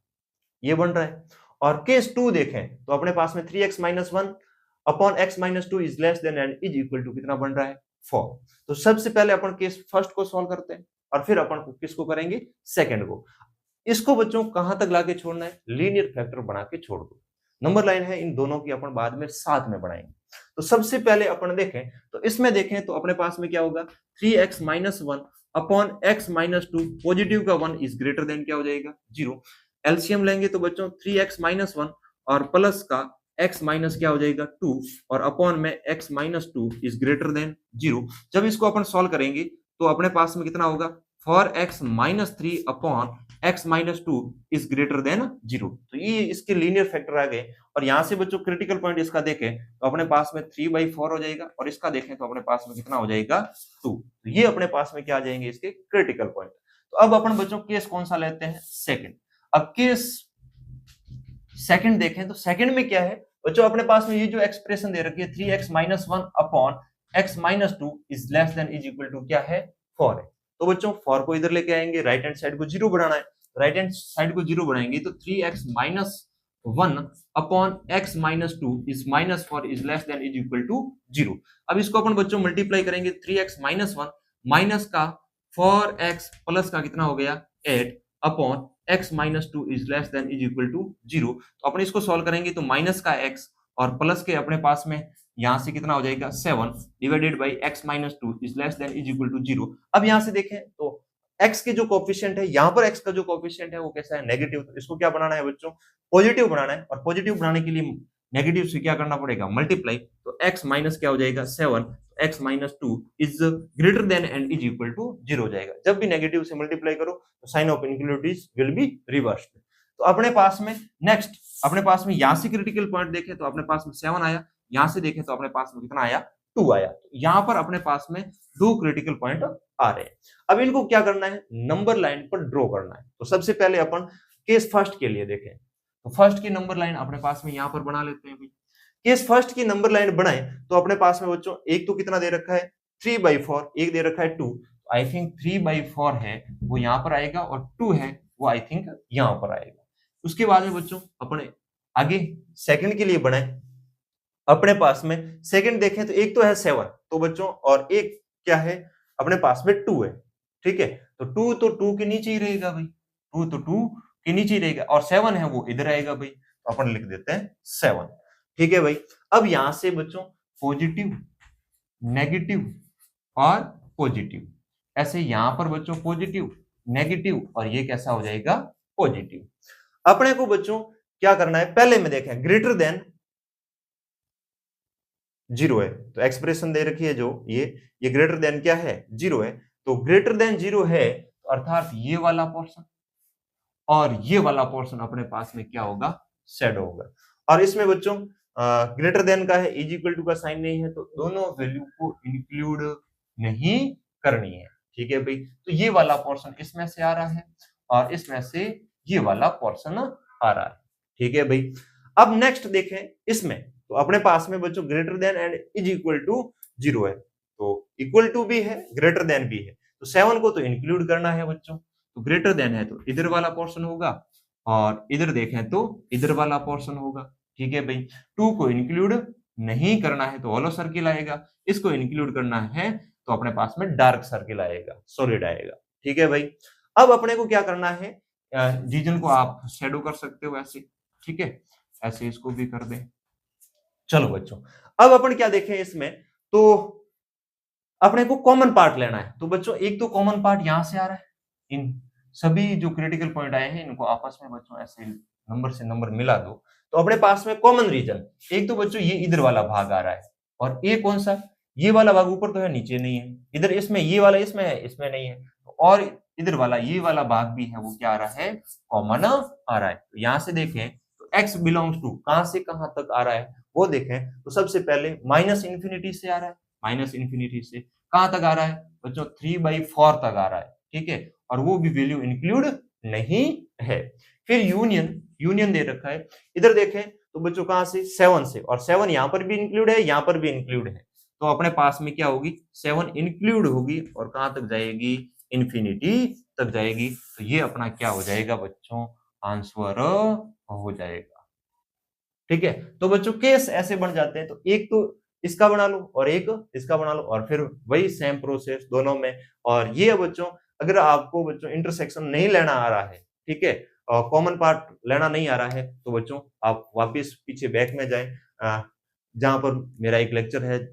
ये बन रहा है। और केस 2 देखें तो अपने पास में 3x minus 1 upon x minus 2 is less than and is equal to कितना बन रहा है, 4। तो सबसे पहले अपन केस फर्स्ट को सॉल्व करते हैं और फिर अपन किसको करेंगे, सेकंड को। इसको बच्चों कहां तक लाके छोड़ना है, लीनियर फैक्टर बना के छोड़ दो। नंबर लाइन है इन दोनों की अपन बाद में साथ में बढ़ाएंगे। तो सबसे पहले अपन देखें तो इसमें देखें तो अपने पास में क्या होगा, 3x minus 1 upon x minus 2, positive का 1 इज ग्रेटर देन क्या हो जाएगा, 0। एलसीएम लेंगे तो बच्चों 3x माइनस 1 और प्लस का x माइनस क्या हो जाएगा 2 और अपॉन में x minus 2 is greater then 0। जब इसको अपन सॉल्व करेंगे तो अपने पास में कितना होगा, for x minus 3 upon x minus 2 is greater then 0। तो ये इसके लीनियर फैक्टर आ गए। और यहां से बच्चों क्रिटिकल पॉइंट इसका देखें तो अपने पास में 3/4 हो जाएगा और इसका देखें तो अपने पास में कितना हो जाएगा 2। तो ये अपने पास में क्या आ जाएंगे इसके क्रिटिकल पॉइंट। तो अब अपन बच्चों केस कौन सा लेते हैं, सेकंड। अब केस सेकंड देखें तो सेकंड में क्या है बच्चों, अपने पास में ये जो एक्सप्रेशन दे रखी है 3x minus 1 upon x minus 2 is less than is equal to क्या है, 4 है। तो बच्चों 4 को इधर लेके आएंगे, राइट हैंड साइड को 0 बनाना है, राइट हैंड साइड को 0 बनाएंगे तो 3x minus 1 upon x minus 2 is minus 4 is less than is equal to 0। अब इसको अपन बच्चों मल्टीप्लाई करेंगे, 3x माइनस 1 माइनस का 4x प्लस का कितना हो गया 8 upon x minus 2 is less than is equal to 0। तो अपन इसको सॉल्व करेंगे तो माइनस का x और प्लस के अपने पास में यहां से कितना हो जाएगा 7 divided by x minus 2 is less than is equal to 0। अब यहां से देखें तो x के जो कोफिशिएंट है, यहां पर x का जो कोफिशिएंट है वो कैसा है, नेगेटिव। तो इसको क्या बनाना है बच्चों, पॉजिटिव बनाना है। और पॉजिटिव बनाने के लिए नेगेटिव से क्या करना पड़ेगा, मल्टीप्लाई। तो x माइनस क्या हो जाएगा 7, x minus 2 is greater than and is equal to 0 हो जाएगा। जब भी नेगेटिव से मल्टीप्लाई करो तो sign of inequalities will be reversed. तो अपने पास में नेक्स्ट, अपने पास में यहां से क्रिटिकल पॉइंट देखें तो अपने पास में 7 आया, यहां से देखें तो अपने पास में कितना आया 2 आया। यहां पर अपने पास में 2 क्रिटिकल पॉइंट आ रहे हैं। अब इनको क्या करना है, नंबर लाइन पर ड्रॉ करना है। तो सबसे पहले अपन केस फर्स्ट के लिए देखें तो फर्स्ट की नंबर लाइन अपने पास में यहां पर बना लेते हैं भाई। केस फर्स्ट की नंबर लाइन बनाए तो अपने पास में बच्चों एक तो कितना दे रखा है 3/4, एक दे रखा है 2। आई थिंक 3/4 है वो यहां पर आएगा और 2 है वो आई थिंक यहां पर आएगा। उसके बाद में बच्चों अपने आगे सेकंड के लिए बनाए, अपने पास में सेकंड देखें तो एक तो है 7 तो बच्चों, और एक क्या है अपने पास में 2 है, ठीक है। तो 2 तो 2 के नीचे ही रहेगा भाई, 2 तो 2 के नीचे ही रहेगा और 7 है वो इधर आएगा भाई। तो अपन लिख देते हैं 7, ठीक है भाई। अब यहां से बच्चों पॉजिटिव, नेगेटिव और पॉजिटिव, ऐसे यहां पर बच्चों पॉजिटिव, नेगेटिव और ये कैसा हो जाएगा पॉजिटिव। अपने को बच्चों क्या करना है, पहले में देखें ग्रेटर देन 0 है तो एक्सप्रेशन दे रखी है जो ये ग्रेटर देन क्या है 0 है। तो ग्रेटर देन 0 है तो अर्थात ये वाला पोर्शन और ये वाला पोर्शन अपने पास में क्या होगा, शैडो होगा। और इसमें बच्चों ग्रेटर देन का है, इज इक्वल टू का साइन नहीं है तो दोनों वैल्यू को इंक्लूड नहीं करनी है, ठीक है भाई। तो ये वाला पोर्शन इसमें से आ रहा है और इसमें से ये वाला पोर्शन आ रहा है, ठीक है भाई। अब नेक्स्ट देखें इसमें तो अपने पास में बच्चों greater than and is equal to 0 है तो इक्वल टू भी है, ग्रेटर देन भी है। तो 7 को तो इंक्लूड करना है बच्चों, तो ग्रेटर देन है तो इधर वाला पोर्शन होगा और इधर देखें तो इधर वाला पोर्शन होगा, ठीक है भाई। 2 को इंक्लूड नहीं करना है तो होलो सर्किल आएगा, इसको इंक्लूड करना है तो अपने पास में डार्क सर्किल आएगा, सॉलिड आएगा, ठीक है भाई। अब अपने को क्या करना है, रीजन को आप शेडो कर सकते हो ऐसे, ठीक है, ऐसे इसको भी कर दें। चलो बच्चों अब अपन क्या देखें इसमें तो अपने को कॉमन पार्ट लेना है। तो बच्चों एक तो कॉमन पार्ट यहां से आ रहा है, इन सभी जो क्रिटिकल पॉइंट आए हैं इनको आपस में बच्चों ऐसे नंबर से नंबर मिला दो, तो अपने पास में कॉमन रीजन एक तो बच्चों ये इधर वाला भाग आ रहा है, और ये कौन सा, ये वाला भाग ऊपर तो है नीचे नहीं है, इधर इसमें ये वाला इसमें है इसमें नहीं है, और इधर वाला ये वाला भाग भी है वो क्या आ रहा है, कॉमन आ रहा है। तो यहां से देखें तो x बिलोंग्स टू कहां से कहां तक आ रहा है वो देखें, तो सबसे पहले माइनस इंफिनिटी से आ रहा है, माइनस इंफिनिटी से कहां तक आ रहा है बच्चों 3/4 तक आ रहा है, ठीक है, और वो भी वैल्यू इंक्लूड नहीं है। फिर यूनियन, यूनियन दे रखा है, इधर देखें तो बच्चों कहां से 7 से, और 7 यहां पर भी इंक्लूड है यहां पर भी इंक्लूड है, तो अपने पास में क्या होगी 7 इंक्लूड होगी और कहां तक जाएगी, इंफिनिटी तक जाएगी। तो ये अपना क्या हो जाएगा बच्चों, आंसर हो जाएगा। ठीक है, तो बच्चों केस ऐसे बन जाते हैं, तो एक तो इसका बना लो और एक इसका बना लो, और फिर वही सेम प्रोसेस दोनों में। और ये बच्चों अगर आपको बच्चों इंटरसेक्शन नहीं लेना आ रहा है, ठीक है, और कॉमन पार्ट लेना नहीं आ रहा है, तो बच्चों आप वापस पीछे बैक में जाएं, जहां पर मेरा एक लेक्चर है,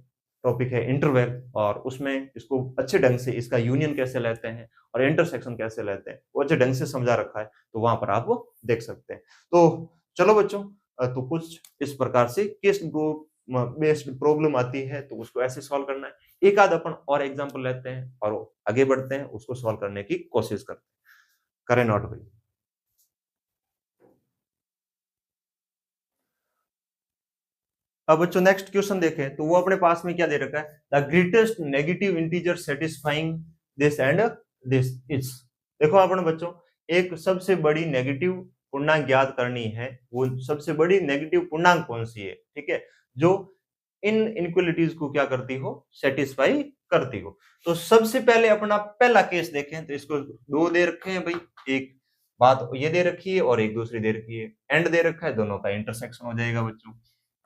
टॉपिक है इंटरवल, और उसमें इसको अच्छे ढंग से इसका यूनियन कैसे लेते हैं और इंटरसेक्शन कैसे लेते हैं वो अच्छे ढंग से समझा रखा है, तो वहां पर आप देख सकते हैं। तो चलो बच्चों, तो कुछ इस प्रकार से केस बेस्ड प्रॉब्लम आती है तो उसको ऐसे सॉल्व करना है। एक आध अपन और एग्जांपल लेते हैं और आगे बढ़ते हैं, उसको सॉल्व करने की कोशिश करते हैं। करें नोट भाई। अब बच्चों नेक्स्ट क्वेश्चन देखें तो वो अपने पास में क्या दे रखा है, the greatest negative integer satisfying this and this is. देखो अपन बच्चों एक सबसे बड़ी नेगेटिव पूर्णांक ज्ञात करनी है, वो सबसे बड़ी नेगेटिव पूर्णांक कौन सी है, ठीक है, जो इन इनक्वलिटीज को क्या करती हो, सेटिस्फाई करती हो। तो सबसे पहले अपना पहला केस देखें, तो इसको दो दे रखे हैं भाई, एक बात ये दे रखी है और एक दूसरी दे रखी है, एंड दे रखा है, दोनों का इंटरसेक्शन हो जाएगा बच्चों।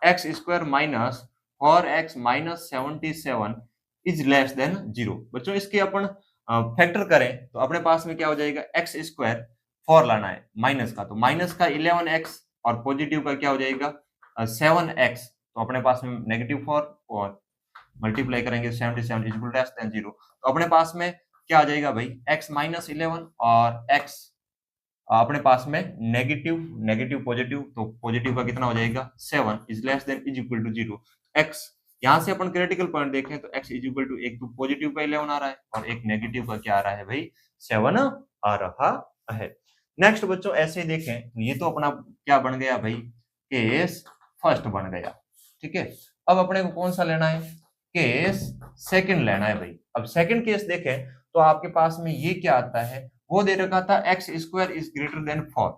X square minus 4x minus 77 is less than 0। बच्चों इसके अपन फैक्टर करें तो अपने पास में क्या हो जाएगा, एक्स स्क्वायर 4 लाना है माइनस का, तो माइनस का 11x और पॉजिटिव का क्या हो जाएगा 7x, तो अपने पास में नेगेटिव 4 और मल्टीप्लाई करेंगे 77 इज लेस देन 0, तो अपने पास में क्या आ जाएगा भाई x माइनस 11 और x अपने पास में नेगेटिव नेगेटिव पॉजिटिव, तो पॉजिटिव का कितना हो जाएगा 7 is less than is equal to 0। x यहां से अपन क्रिटिकल पॉइंट देखें तो x इज इक्वल टू एक तो पॉजिटिव का 11 आ रहा है और एक नेगेटिव का क्या आ रहा है भाई 7 आ रहा है। नेक्स्ट बच्चों ऐसे ही देखें, ये तो अपना क्या बन गया भाई, केस फर्स्ट बन गया, ठीक है। अब अपने को कौन सा लेना है, केस सेकंड लेना है भाई। अब सेकंड केस देखें तो आपके पास में ये क्या आता है, वो दे रखा था x square is greater then 4,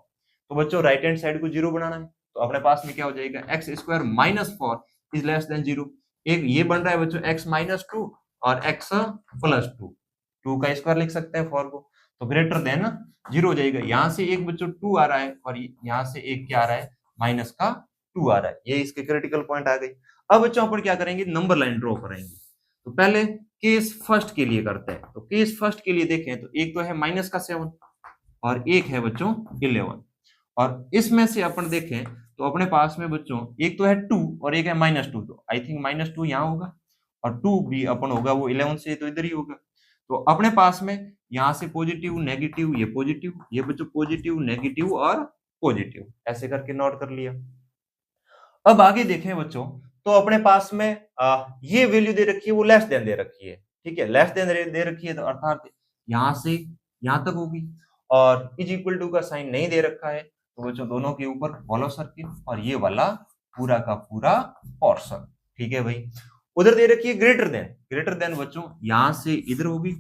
तो बच्चों राइट हैंड साइड को 0 बनाना है, तो अपने पास में क्या हो जाएगा x square minus 4 is less than 0। एक ये बन रहा है बच्चों एक्स माइनस 2 और एक्स प्लस 2, 2 का स्क्वायर लिख सकते हैं 4 को, तो ग्रेटर देन 0 हो जाएगा। यहाँ से एक बच्चों 2 आ रहा है और यहाँ से एक क्या आ रहा है माइनस का 2 आ रहा है, ये इसके क्रिटिकल पॉइंट आ गई। अब बच्चों अपन क्या करेंगे, नंबर लाइन ड्रॉ करेंगे। तो पहले केस फर्स्ट के लिए करते हैं, तो केस फर्स्ट के लिए देखें तो एक तो है माइनस का 7 और एक है बच्चों 11, और इसमें से अपन देखें तो अपने पास में बच्चों एक तो है 2 और एक है -2, तो आई थिंक -2 यहाँ होगा और 2 भी अपन होगा वो 11 से तो इधर ही होगा। तो अपने पास में यहाँ से पॉजिटिव नेगेटिव, ये बच्चों पॉजिटिव नेगेटिव और पॉजिटिव, ऐसे करके नोट कर लिया। अब आगे देखें बच्चों तो अपने पास में ये वैल्यू दे रखी है वो लेस देन दे रखी है, ठीक है, लेस देन दे रखी है, तो अर्थात यहां से यहां तक होगी, और इज इक्वल टू का साइन नहीं दे रखा है, तो बच्चों दोनों के ऊपर फॉलो सर्किल और ये वाला पूरा का पूरा पोर्शन, ठीक है भाई। उधर दे रखी है ग्रेटर देन बच्चों यहां से इधर होगी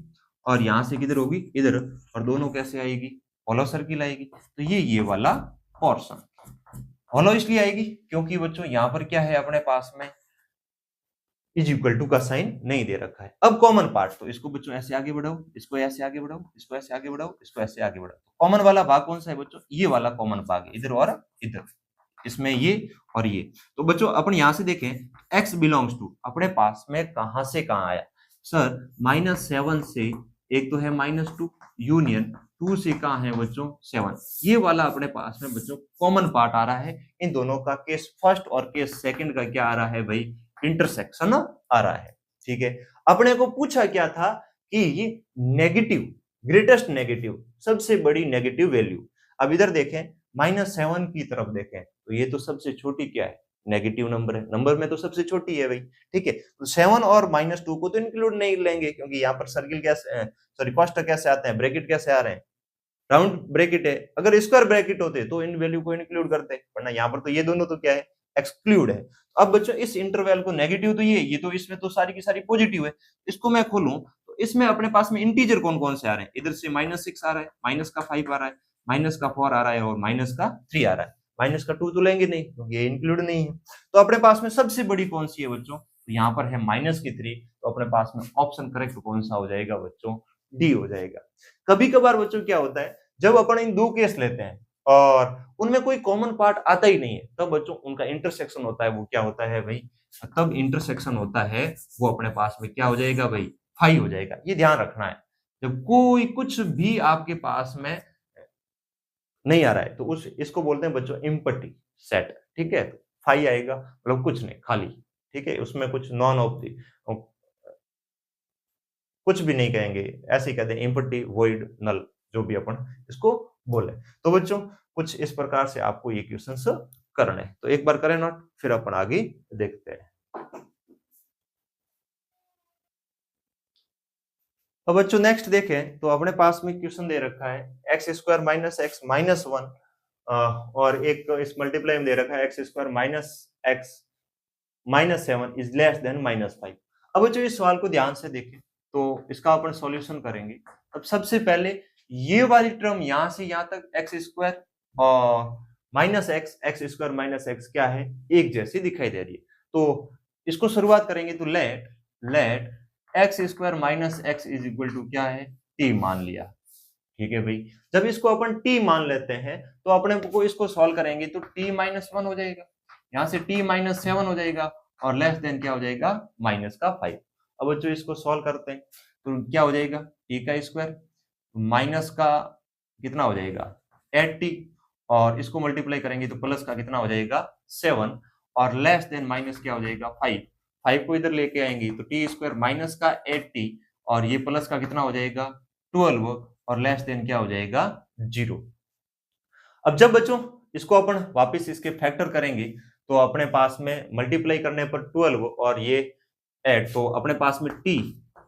और यहां से किधर होगी इधर, और दोनों कैसे आएगी फॉलो सर्किल आएगी, तो ये वाला पोर्शन फॉलो इसलिए आएगी क्योंकि बच्चों यहां पर क्या है अपने पास में इज इक्वल टू का साइन नहीं दे रखा है। अब कॉमन पार्ट, तो इसको बच्चों ऐसे आगे बढ़ाओ, इसको ऐसे आगे बढ़ाओ, इसको ऐसे आगे बढ़ाओ, इसको ऐसे आगे बढ़ाओ, कॉमन वाला भाग कौन सा है बच्चों, ये वाला कॉमन भाग है, इधर और इधर, इसमें ये और ये। तो बच्चों अपन यहां से देखें x बिलोंग्स टू अपने पास में कहां से कहां आया सर, -7 से एक तो है -2 यूनियन 2 से कहां है बच्चों 7, ये वाला अपने पास में बच्चों कॉमन पार्ट आ रहा है। इन दोनों का केस फर्स्ट और केस सेकंड का क्या आ रहा है भाई, इंटरसेक्शन आ रहा है, ठीक है। अपने को पूछा क्या था कि नेगेटिव, ग्रेटेस्ट नेगेटिव, सबसे बड़ी नेगेटिव वैल्यू। अब इधर देखें -7 की तरफ देखें तो ये तो सबसे छोटी क्या है, नेगेटिव नंबर है, नंबर में तो सबसे छोटी है भाई, ठीक है। तो 7 और -2 को तो इंक्लूड नहीं लेंगे क्योंकि यहाँ पर सर्किल कैसे, सॉरी कोष्ठक कैसे आते हैं, ब्रैकेट कैसे आ रहे हैं, राउंड ब्रैकेट है। अगर स्क्वायर ब्रैकेट होते तो इन वैल्यू को इंक्लूड करते, वरना यहाँ पर तो ये दोनों तो क्या है, एक्सक्लूड है। अब बच्चों इस इंटरवल को, नेगेटिव तो ये तो इसमें तो सारी की सारी पॉजिटिव है, इसको मैं खोलूं तो इसमें अपने पास में इंटीजर कौन कौन से आ रहे हैं, इधर से -6 आ रहा है, -5 आ रहा है, -4 आ रहा है और -3 आ रहा है। -2 तो लेंगे नहीं क्योंकि ये इंक्लूड नहीं है। तो अपने पास में सबसे बड़ी कौन सी है बच्चों, तो यहाँ पर है -3, तो अपने पास में ऑप्शन करेक्ट कौन सा हो जाएगा बच्चों, डी हो जाएगा। कभी कभार बच्चों क्या होता है, जब अपन इन दो केस लेते हैं और उनमें कोई कॉमन पार्ट आता ही नहीं है, तब बच्चों उनका इंटरसेक्शन होता है, वो क्या होता है भाई, तब इंटरसेक्शन होता है वो अपने पास में क्या हो जाएगा भाई, 5 हो जाएगा। ये ध्यान रखना है, जब कोई कुछ भी आपके पास में नहीं आ रहा है तो उस इसको बोलते हैं बच्चों इम्पटी सेट, ठीक है। 5 आएगा मतलब कुछ नहीं, खाली, ठीक है, उसमें कुछ नॉन ऑफ दी, कुछ भी नहीं कहेंगे, ऐसे ही कहते हैं इम्पटी वॉइड नल, जो भी अपन इसको बोले। तो बच्चों कुछ इस प्रकार से आपको ये क्वेश्चंस करने हैं, तो एक बार करें नोट, फिर अपन आगे देखते हैं। अब बच्चों नेक्स्ट देखें तो अपने पास में क्वेश्चन दे रखा है x² - x - 1 और एक इस मल्टीप्लाई में दे रखा है x² - x - 7 is less then -5। अब बच्चों इस सवाल को ध्यान से देखें तो इसका अपन सॉल्यूशन करेंगे। अब सबसे पहले ये वाली टर्म यहां से यहां तक x² और -x x² - x क्या है, एक जैसी दिखाई दे रही है। तो इसको शुरुआत करेंगे तो let x² - x is equal to क्या है, t मान लिया, ठीक है भाई। जब इसको अपन t मान लेते हैं तो अपने को इसको सॉल्व करेंगे तो t -1 हो जाएगा, यहाँ से t -7 हो जाएगा और लेस देन क्या हो जाएगा, -5। अब बच्चों इसको सॉल्व करते हैं तो क्या हो जाएगा, t का स्क्वायर माइनस का कितना हो जाएगा 8t और इसको मल्टीप्लाई करेंगे तो प्लस का कितना हो जाएगा 7 और लेस देन माइनस क्या हो जाएगा 5। 5 को इधर लेके आएंगे तो t² माइनस का 8t और ये प्लस का कितना हो जाएगा 12 और लेस देन क्या हो जाएगा 0। अब जब बच्चों इसको अपन वापस इसके फैक्टर करेंगे तो अपने पास में मल्टीप्लाई करने पर 12 और ये 8, तो अपने पास में t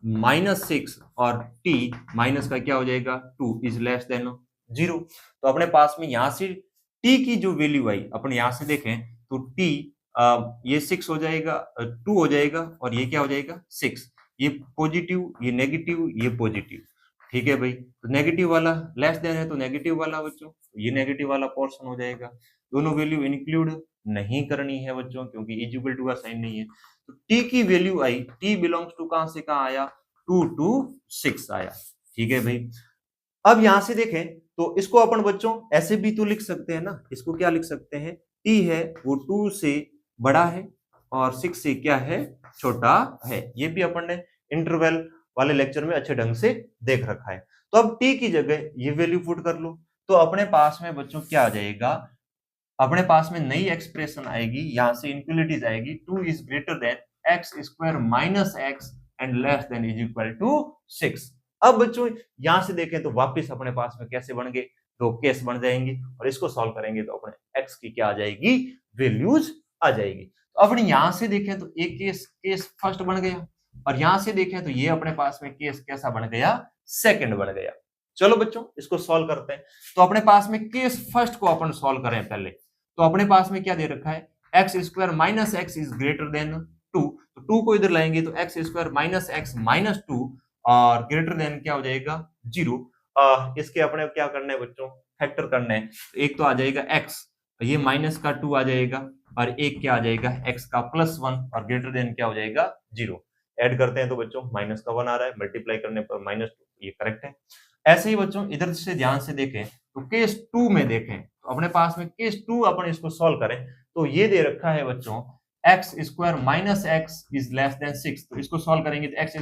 -6 और t माइनस का क्या हो जाएगा 2 इज लेस देन 0। तो अपने पास में यहां से t की जो वैल्यू आई अपन यहां से देखें तो t ये 6 हो जाएगा, 2 हो जाएगा और ये क्या हो जाएगा 6, ये पॉजिटिव, ये नेगेटिव, ये पॉजिटिव, ठीक है भाई। तो नेगेटिव वाला लेस देन है तो नेगेटिव वाला बच्चों ये नेगेटिव वाला पोर्शन हो जाएगा। दोनों वैल्यू इंक्लूड नहीं करनी है बच्चों क्योंकि इज इक्वल टू का साइन नहीं है। तो t की वैल्यू आई, t बिलोंग्स टू कहां से कहां आया, 2 to 6 आया, ठीक है भाई। अब यहां से देखें तो इसको अपन बच्चों ऐसे भी तो लिख सकते हैं ना, इसको क्या लिख सकते हैं, t है वो 2 से बड़ा है और 6 से क्या है, छोटा है। ये भी अपन ने इंटरवल वाले लेक्चर में अच्छे ढंग से देख रखा है। तो अब t की जगह ये वैल्यू पुट कर लो तो अपने पास में बच्चों क्या आ जाएगा, अपने पास में नई एक्सप्रेशन आएगी, यहां से इनक्वलिटीज आएगी, 2 is greater than x² - x and less than is equal to 6। अब बच्चों यहां से देखें तो वापस अपने पास में कैसे बन गए, दो केस बन जाएंगे और इसको सॉल्व करेंगे तो अपने x की क्या आ जाएगी, वैल्यूज आ जाएगी। तो अपने यहां से देखें तो एक केस फर्स्ट बन गया और यहां से देखें तो ये अपने पास में केस कैसा बन गया, सेकंड बन गया। चलो बच्चों इसको सॉल्व करते हैं। तो अपने पास में केस फर्स्ट को अपन सॉल्व करें पहले, तो अपने पास में क्या दे रखा है, x² - x is greater then 2, तो 2 को इधर लाएंगे तो x² - x - 2 और ग्रेटर देन क्या हो जाएगा 0। इसके अपने क्या करना है बच्चों, फैक्टर करना है। तो एक तो आ जाएगा x, ये माइनस का 2 आ जाएगा और एक क्या आ जाएगा x का +1 और ग्रेटर देन क्या हो जाएगा 0। ऐड करते हैं तो बच्चों माइनस का 1 आ रहा है, मल्टीप्लाई करने पर -2, ये करेक्ट है। ऐसे ही बच्चों इधर से ध्यान से देखें तो केस 2 में देखें तो अपने पास में केस 2 अपन इसको सॉल्व करें तो ये दे रखा है बच्चों x² - x is less then 6, तो इसको सॉल्व करेंगे तो x² -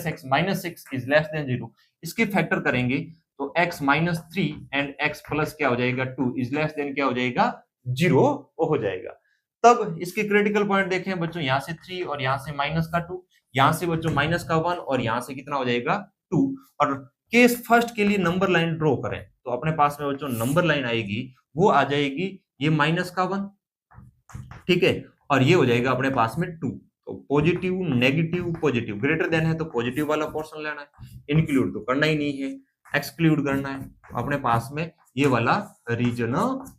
x - 6 is less than 0। इसके फैक्टर करेंगे तो x - 3 एंड x प्लस क्या हो जाएगा 2 इज लेस देन क्या हो जाएगा 0 हो जाएगा। तब इसके क्रिटिकल पॉइंट देखें बच्चों, यहाँ से 3 और यहाँ से माइनस का 2, यहाँ से बच्चों माइनस का 1 और यहाँ से कितना हो जाएगा 2। और केस फर्स्ट के लिए नंबर लाइन ड्रॉ करें तो अपने पास में बच्चों नंबर लाइन आएगी, वो आ जाएगी ये माइनस का 1, ठीक है, और ये हो जाएगा अपने पास में 2। तो positive negative positive, greater than है तो पॉजिटिव वाला पोर्शन लेना है, इंक्लूड तो करना ही नहीं है, एक्सक्लूड करना है, तो अपने पास में ये वाला रीजन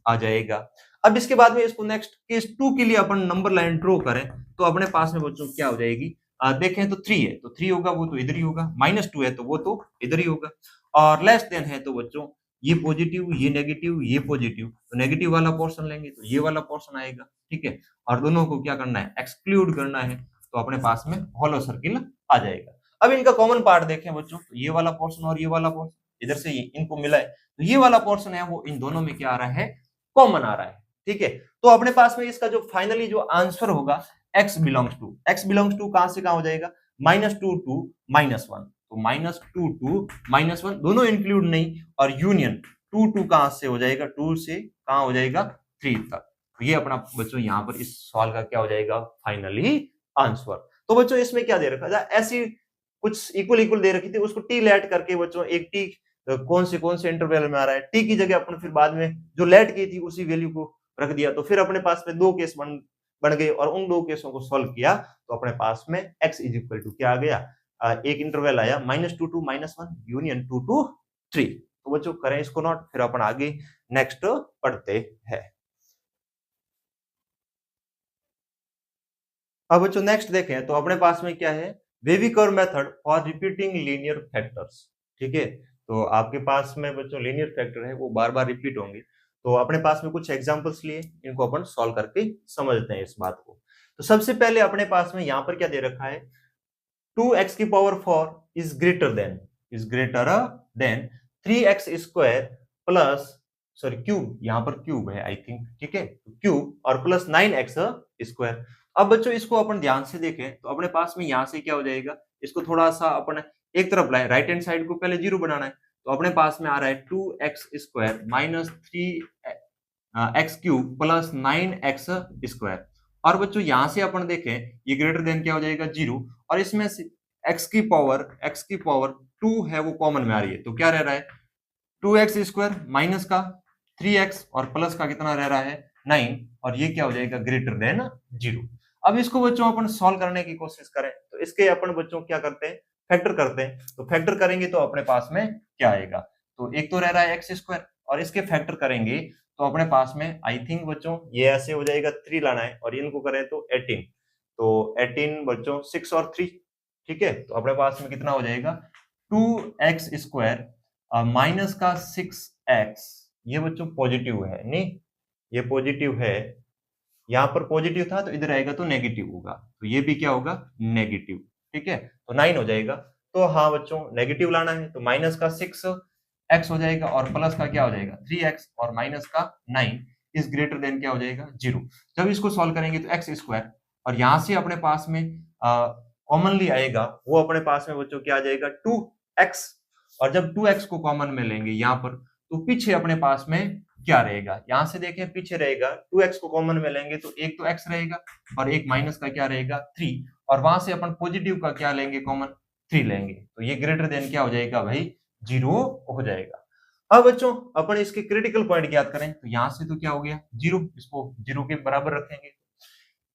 आ जाएगा। अब इसके बाद में इसको नेक्स्ट केस 2 के लिए अपन नंबर लाइन ड्रॉ करें तो अपने पास में बच्चों क्या हो जाएगी, देखें तो 3 है तो 3 होगा वो तो इधर ही होगा, -2 है तो वो तो इधर ही होगा, और लेस देन है तो बच्चों ये पॉजिटिव ये नेगेटिव ये पॉजिटिव, तो नेगेटिव वाला पोर्शन लेंगे तो ये वाला पोर्शन आएगा, ठीक है, और दोनों को क्या करना है एक्सक्लूड करना है, तो अपने पास में होलो सर्किल आ जाएगा। अब इनका कॉमन पार्ट देखें बच्चों, तो ये वाला पोर्शन और ये वाला पोर्शन इधर से इनको मिला है, तो ये वाला पोर्शन है वो इन दोनों में क्या आ रहा है, कॉमन आ रहा है, ठीक है। तो अपने पास में इसका जो फाइनली जो आंसर होगा x बिलोंग्स टू कहां से कहां हो जाएगा, -2 टू -1, तो -2 टू -1 दोनों इंक्लूड नहीं, और यूनियन 2 टू कहां से हो जाएगा, 2 से कहां हो जाएगा 3 तक। तो ये अपना बच्चों यहाँ पर इस सवाल का क्या हो जाएगा फाइनली आंसर। तो बच्चों इसमें क्या दे रखा था, ऐसी कुछ इक्वल इक्वल दे रखी थी, उसको टी लेट करके बच्चों एक टी कौन से इंटरवल में आ रहा है, टी की जगह अपन फिर बाद में जो लेट की थी उसी वैल्यू को रख दिया, तो फिर अपने पास में दो केस बन गए, और उन दो केसों को सॉल्व किया तो अपने पास में x इज इक्वल टू क्या आ गया, एक इंटरवल आया -2 टू -1 यूनियन 2 टू 3। तो बच्चों करें इसको नोट, फिर अपन आगे नेक्स्ट पढ़ते हैं। अब बच्चों नेक्स्ट देखें तो अपने पास में क्या है, wavy curve method for repeating linear factors, ठीक है। तो आपके पास में बच्चों लीनियर फैक्टर है वो बार बार रिपीट होंगे, तो अपने पास में कुछ एग्जांपल्स लिए इनको अपन सॉल्व करके समझते हैं इस बात को। तो सबसे पहले अपने पास में यहाँ पर क्या दे रखा है, 2x की power 4 is greater then 3x square plus cube, यहाँ पर क्यूब है आई थिंक, ठीक है, क्यूब और प्लस 9x स्क्वायर। अब बच्चों इसको अपन ध्यान से देखें तो अपने पास में यहाँ से क्या हो जाएगा, इसको थोड़ा सा अपन एक तरफ लाए, राइट हैंड साइड को पहले 0 बनाना है, तो अपने पास में आ रहा है 2x square minus 3x cube plus 9x square. और बच्चों यहाँ से अपन देखें ये ग्रेटर देन क्या हो जाएगा 0, और इसमें से x की पावर 2 है वो कॉमन में आ रही है, तो क्या रह रहा है 2x स्क्वायर माइनस का 3x और प्लस का कितना रह रहा है 9, और ये क्या हो जाएगा ग्रेटर देन 0। अब इसको बच्चों अपन सॉल्व करने की कोशिश करें तो इसके अपन बच्चों क्या करते हैं, फैक्टर करते हैं, तो फैक्टर करेंगे तो अपने पास में क्या आएगा, तो एक तो रह रहा है x स्क्वायर और इसके फैक्टर करेंगे तो अपने पास में आई थिंक बच्चों ये ऐसे हो जाएगा 3 लाना है, और इनको करें तो 18, तो 18 बच्चों 6 और 3, ठीक है, तो अपने पास में कितना हो जाएगा 2x स्क्वायर माइनस का 6x, ये बच्चों पॉजिटिव है, नहीं ये पॉजिटिव है, यहाँ पर पॉजिटिव था तो इधर आएगा तो नेगेटिव होगा, तो ये भी क्या होगा नेगेटिव, ठीक है, तो 9 हो जाएगा। तो हाँ बच्चों नेगेटिव लाना है तो माइनस का 6x हो जाएगा और प्लस का क्या हो जाएगा 3x और माइनस का 9 इज ग्रेटर देन क्या हो जाएगा 0। जब इसको सॉल्व करेंगे तो x स्क्वायर और यहाँ से अपने पास में कॉमनली आएगा वो अपने पास में बच्चों क्या आ जाएगा 2x, और जब 2x को कॉमन में लेंगे यहाँ पर तो पीछे अपने पास में क्या रहेगा, यहाँ से देखें पीछे रहेगा 2x को कॉमन में लेंगे तो एक तो x रहेगा और एक माइनस का क्या रहेगा 3, और वहां से अपन पॉजिटिव का क्या लेंगे कॉमन 3 लेंगे, तो ये ग्रेटर देन क्या हो जाएगा भाई 0 हो जाएगा। अब बच्चों अपन इसके क्रिटिकल पॉइंट याद करें तो यहाँ से तो क्या हो गया 0, इसको 0 के बराबर रखेंगे,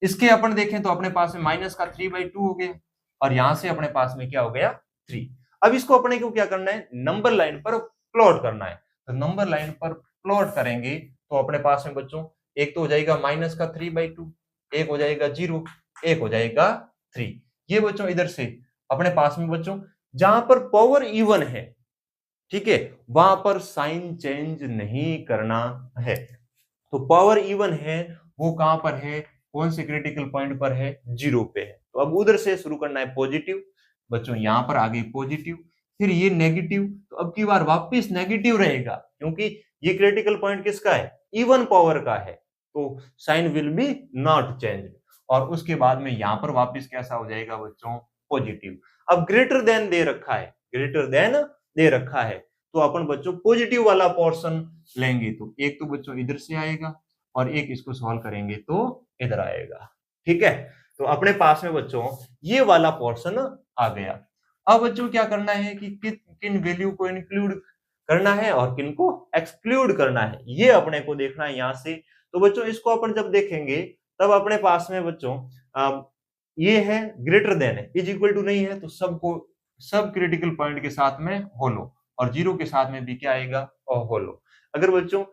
इसके अपन देखें तो अपने पास में माइनस का 3/2 हो गया, और यहाँ से अपने पास में क्या हो गया 3। अब इसको अपने को क्या करना है नंबर लाइन पर प्लॉट करना है, तो नंबर लाइन पर प्लॉट करेंगे तो अपने पास में बच्चों एक तो हो जाएगा माइनस का 3/2, एक हो जाएगा 0, एक हो जाएगा 3। ये बच्चों इधर से अपने पास में बच्चों जहां पर पावर इवन है, ठीक है, वहां पर साइन चेंज नहीं करना है, तो पावर इवन है वो कहां पर है, कौन से क्रिटिकल पॉइंट पर है 0 पे है, तो अब उधर से शुरू करना है पॉजिटिव, बच्चों यहां पर आगे पॉजिटिव, फिर ये नेगेटिव, तो अब की बार वापस नेगेटिव रहेगा क्योंकि ये क्रिटिकल पॉइंट किसका है इवन पावर का है, तो sign will be not change, और उसके बाद में यहां पर वापस कैसा हो जाएगा बच्चों पॉजिटिव। अब ग्रेटर देन दे रखा है तो अपन बच्चों पॉजिटिव वाला पोर्शन लेंगे, तो एक तो बच्चों इधर से आएगा और एक इसको सॉल्व करेंगे तो इधर आएगा। ठीक है, तो अपने पास में बच्चों ये वाला पोर्शन आ गया। अब बच्चों क्या करना है कि किन वैल्यू को इंक्लूड करना है और किन को एक्सक्लूड करना है, ये अपने को देखना है यहाँ से। तो बच्चों इसको अपन जब देखेंगे तब अपने पास में बच्चों ये है ग्रेटर देन है, इज इक्वल टू नहीं है तो सब क्रिटिकल पॉइंट के साथ में होलो, और जीरो के साथ में भी क्या आएगा, और होलो। अगर बच्चों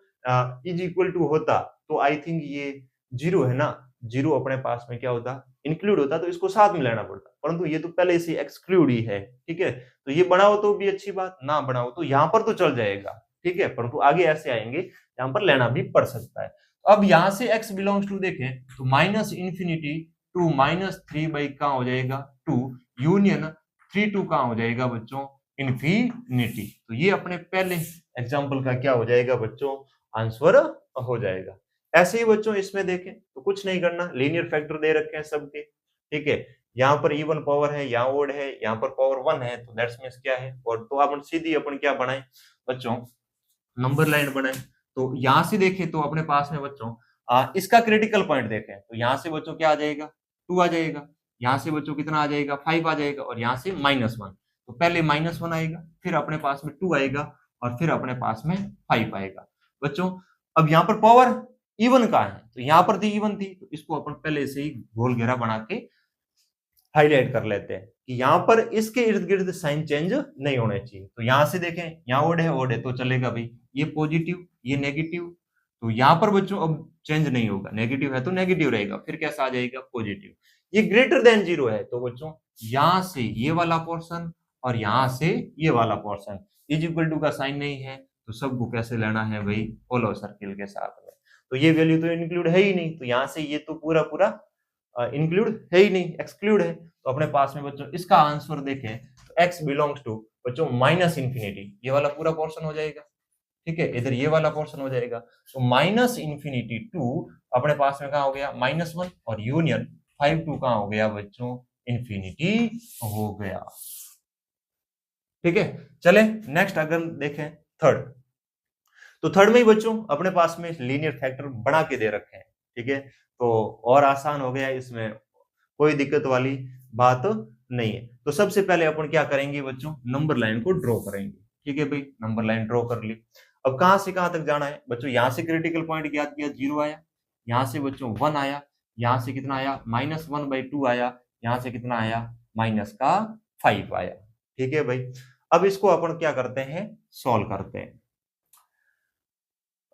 इज इक्वल टू होता तो आई थिंक ये जीरो है ना, जीरो अपने पास में क्या होता, इंक्लूड होता, तो इसको साथ में लेना पड़ता, परंतु ये तो पहले से एक्सक्लूड ही है। ठीक है, तो ये बनाओ तो भी अच्छी बात, ना बनाओ तो यहाँ पर तो चल जाएगा। ठीक है, परंतु आगे ऐसे आएंगे यहाँ पर लेना भी पड़ सकता है। अब यहाँ से x बिलोंग्स टू देखें तो माइनस इंफिनिटी टू माइनस 3 कहाँ हो जाएगा 2, यूनियन 3 टू कहाँ हो जाएगा बच्चों इन्फिनिटी। तो ये अपने पहले एग्जाम्पल का क्या हो जाएगा बच्चों, आंसर हो जाएगा। ऐसे ही बच्चों इसमें देखें तो कुछ नहीं करना, लीनियर फैक्टर दे रखे हैं सबके। ठीक है, यहाँ पर इवन पावर है, यहाँ ओड है, यहाँ पर पावर 1 है, तो दैट्स मींस क्या है और, तो अपन सीधी अपन क्या बनाए बच्चों, नंबर लाइन बनाए। तो यहाँ से देखें तो अपने पास में बच्चों इसका क्रिटिकल पॉइंट देखें तो यहाँ से बच्चों क्या आ जाएगा 2 आ जाएगा, यहाँ से बच्चों कितना आ जाएगा 5 आ जाएगा, और यहाँ से -1। तो पहले -1 आएगा, फिर अपने पास में 2 आएगा, और फिर अपने पास में 5 आएगा बच्चों। अब यहाँ पर पावर इवन का है, तो यहाँ पर थी इवन थी, तो इसको अपन पहले से ही गोल घेरा बना के हाईलाइट कर लेते हैं कि यहाँ पर इसके इर्द गिर्द साइन चेंज नहीं होने चाहिए। तो यहाँ से देखें, यहाँ ओड है तो चलेगा भाई, ये पॉजिटिव ये नेगेटिव, तो यहाँ पर बच्चों अब चेंज नहीं होगा, नेगेटिव है तो नेगेटिव रहेगा, फिर कैसा आ जाएगा पॉजिटिव। ये ग्रेटर देन 0 है तो बच्चों यहाँ से ये वाला पोर्शन और यहाँ से ये वाला पोर्शन, इज इक्वल टू का साइन नहीं है तो सबको कैसे लेना है भाई, होलो सर्किल के साथ में। तो ये वैल्यू तो इंक्लूड है ही नहीं, तो यहाँ से ये तो पूरा पूरा इंक्लूड है ही नहीं, एक्सक्लूड है। तो अपने पास में बच्चों इसका आंसर देखें तो x बिलोंग्स टू बच्चों माइनस इंफिनिटी, ये वाला पूरा पोर्शन हो जाएगा। ठीक है, इधर ये वाला पोर्शन हो जाएगा, तो माइनस इंफिनिटी टू अपने पास में कहाँ हो गया -1, और यूनियन 5 टू कहाँ हो गया बच्चों इंफिनिटी हो गया। ठीक है, चले नेक्स्ट अगर देखें थर्ड, तो थर्ड में ही बच्चों अपने पास में लीनियर फैक्टर बना के दे रखे हैं। ठीक है, तो और आसान हो गया, इसमें कोई दिक्कत वाली बात नहीं है। तो सबसे पहले अपन क्या करेंगे बच्चों, नंबर लाइन को ड्रॉ करेंगे। ठीक है भाई, नंबर लाइन ड्रॉ कर ली। अब कहां से कहां तक जाना है बच्चों, यहाँ से क्रिटिकल पॉइंट ज्ञात किया 0 आया, यहाँ से बच्चों 1 आया, यहाँ से कितना आया -1/2 आया, यहाँ से कितना आया -5 आया। ठीक है भाई, अब इसको अपन क्या करते हैं, सॉल्व करते हैं।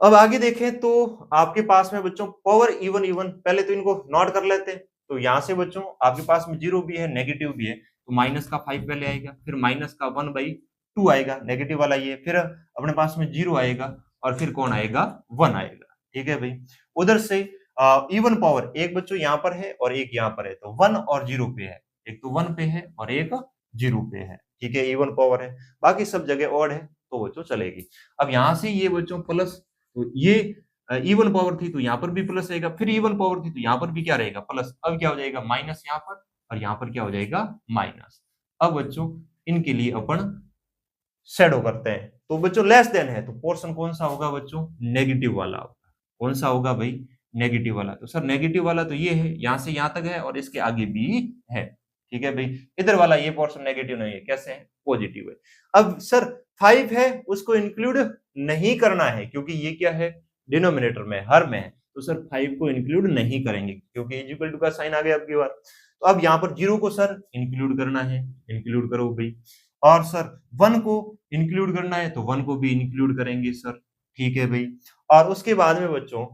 अब आगे देखें तो आपके पास में बच्चों पावर इवन पहले तो इनको नोट कर लेते हैं। तो यहाँ से बच्चों आपके पास में 0 भी है नेगेटिव भी है, तो माइनस का 5 पहले आएगा, फिर माइनस का 1/2 आएगा नेगेटिव वाला ये, फिर अपने पास में 0 आएगा, और फिर कौन आएगा 1 आएगा। ठीक है भाई, उधर से इवन पावर एक बच्चों यहाँ पर है और एक यहाँ पर है, तो 1 और 0 पे है, एक तो 1 पे है और एक 0 पे है। ठीक है, इवन पावर है, बाकी सब जगह ऑड है तो बच्चों चलेगी। अब यहाँ से ये बच्चों प्लस, तो ये इवन पावर थी तो यहाँ पर भी प्लस रहेगा, फिर इवन पावर थी तो यहाँ पर भी क्या रहेगा प्लस, अब क्या हो जाएगा माइनस यहाँ पर, और यहाँ पर क्या हो जाएगा माइनस। अब बच्चों इनके लिए अपन शैडो करते हैं। तो बच्चों लेस देन है तो पोर्शन कौन सा होगा बच्चों, नेगेटिव वाला होगा। कौन सा होगा भाई, नेगेटिव वाला। तो सर नेगेटिव वाला तो ये है, यहाँ से यहाँ तक है और इसके आगे भी है। ठीक है भाई, इधर वाला ये पोर्शन नेगेटिव नहीं है, कैसे है पॉजिटिव है। अब सर 5 है उसको इंक्लूड नहीं करना है, क्योंकि ये क्या है डिनोमिनेटर में हर में है, तो सर 5 को इंक्लूड नहीं करेंगे क्योंकि इज इक्वल टू का साइन आ गया आपकी बार। तो अब यहाँ पर 0 को सर इंक्लूड करना है, इंक्लूड करो भाई, और सर 1 को इंक्लूड करना है तो 1 को भी इंक्लूड करेंगे सर। ठीक है भाई, और उसके बाद में बच्चों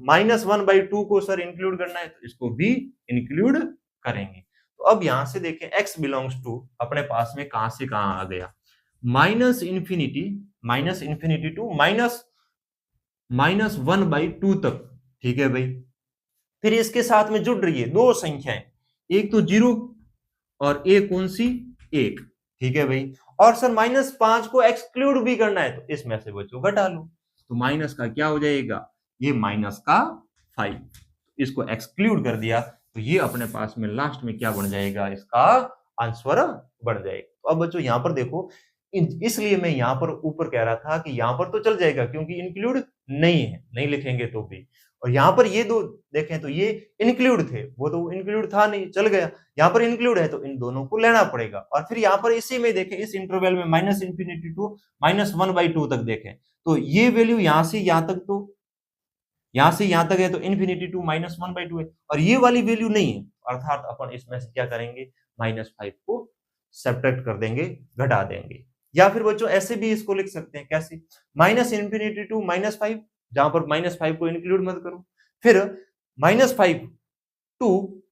-1/2 को सर इंक्लूड करना है तो इसको भी इंक्लूड करेंगे। तो अब यहां से देखें x बिलोंग्स टू अपने पास में कहां से कहां आ गया, माइनस इंफिनिटी टू -1/2 तक। ठीक है भाई, फिर इसके साथ में जुड़ रही है दो संख्याएं, एक तो 0 और एक कौन सी 1। ठीक है भाई, और सर -5 को एक्सक्लूड भी करना है तो इसमें से बच्चों घटा लो, तो माइनस का क्या हो जाएगा, ये -5, इसको एक्सक्लूड कर दिया तो ये अपने पास में लास्ट में क्या बन जाएगा, इसका आंसर बन जाएगा। तो अब बच्चों यहाँ पर देखो, इसलिए मैं यहाँ पर ऊपर कह रहा था कि यहाँ पर तो चल जाएगा क्योंकि इंक्लूड नहीं है, नहीं लिखेंगे तो भी, और यहाँ पर ये दो देखें तो ये इंक्लूड थे, वो तो इंक्लूड था नहीं, चल गया। यहाँ पर इंक्लूड है तो इन दोनों को लेना पड़ेगा। और फिर यहाँ पर इसी में देखें, इस इंटरवल में -∞ टू -1/2 तक देखें तो ये वैल्यू यहाँ से यहाँ तक, तो यहाँ से यहाँ तक है तो इन्फिनिटी टू -1/2 है, और ये वाली वैल्यू नहीं है, अर्थात अपन इसमें से क्या करेंगे, -5 को सब्ट्रैक्ट कर देंगे, घटा देंगे। या फिर बच्चों ऐसे भी इसको लिख सकते हैं, कैसे, -∞ टू -5, जहां पर -5 को इंक्लूड मत करो, फिर -5 टू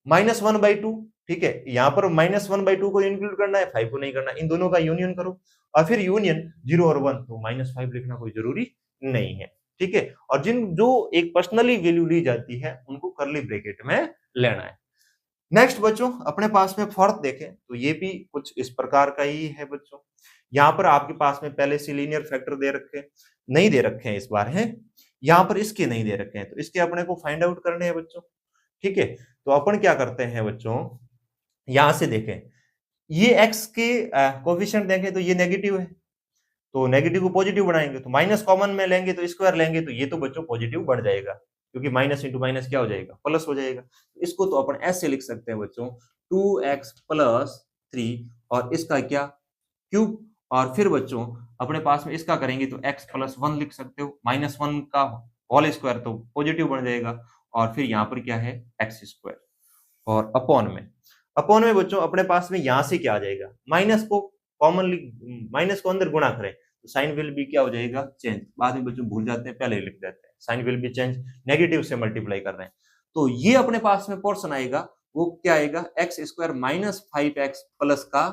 -1/2, ठीक है, यहाँ पर -1/2 को इंक्लूड करना है, 5 को नहीं करना, इन दोनों का यूनियन करो, और फिर यूनियन 0 और 1, तो -5 लिखना कोई जरूरी नहीं है, ठीक है। और जो एक पर्सनली वैल्यू ली जाती है उनको कर्ली ब्रैकेट में लेना है। नेक्स्ट बच्चों अपने पास में फोर्थ देखें तो ये भी कुछ इस प्रकार का ही है बच्चों। यहाँ पर आपके पास में पहले से लीनियर फैक्टर दे रखे, नहीं दे रखे हैं इस बार, हैं यहाँ पर इसके नहीं दे रखे हैं, तो इसके अपने को फाइंड आउट करने हैं बच्चों, ठीक है। तो अपन क्या करते हैं बच्चों, यहां से देखें, ये x के कोफिशिएंट देखें तो ये नेगेटिव है, तो नेगेटिव को पॉजिटिव बनाएंगे, तो माइनस कॉमन में लेंगे तो स्क्वायर लेंगे, तो ये तो बच्चों पॉजिटिव बढ़ जाएगा, क्योंकि माइनस इंटू माइनस क्या हो जाएगा, प्लस हो जाएगा। इसको तो अपन ऐसे लिख सकते हैं बच्चों, 2x + 3 और इसका क्या, क्यूब, और फिर बच्चों अपने पास में इसका करेंगे तो x + 1 लिख सकते हो, -1 का होल स्क्वायर तो पॉजिटिव बन जाएगा, और फिर यहाँ पर क्या है, x², और अपॉन में बच्चों अपने पास में यहां से क्या आ जाएगा, माइनस को कॉमनली, माइनस को अंदर गुणा करें तो साइन विल बी क्या हो जाएगा, चेंज, बाद में बच्चों भूल जाते हैं, पहले ही लिख देते हैं, sign will be change, negative से मल्टीप्लाई कर रहे हैं, तो ये अपने पास में पोर्शन आएगा, वो क्या आएगा, x² - 5x प्लस का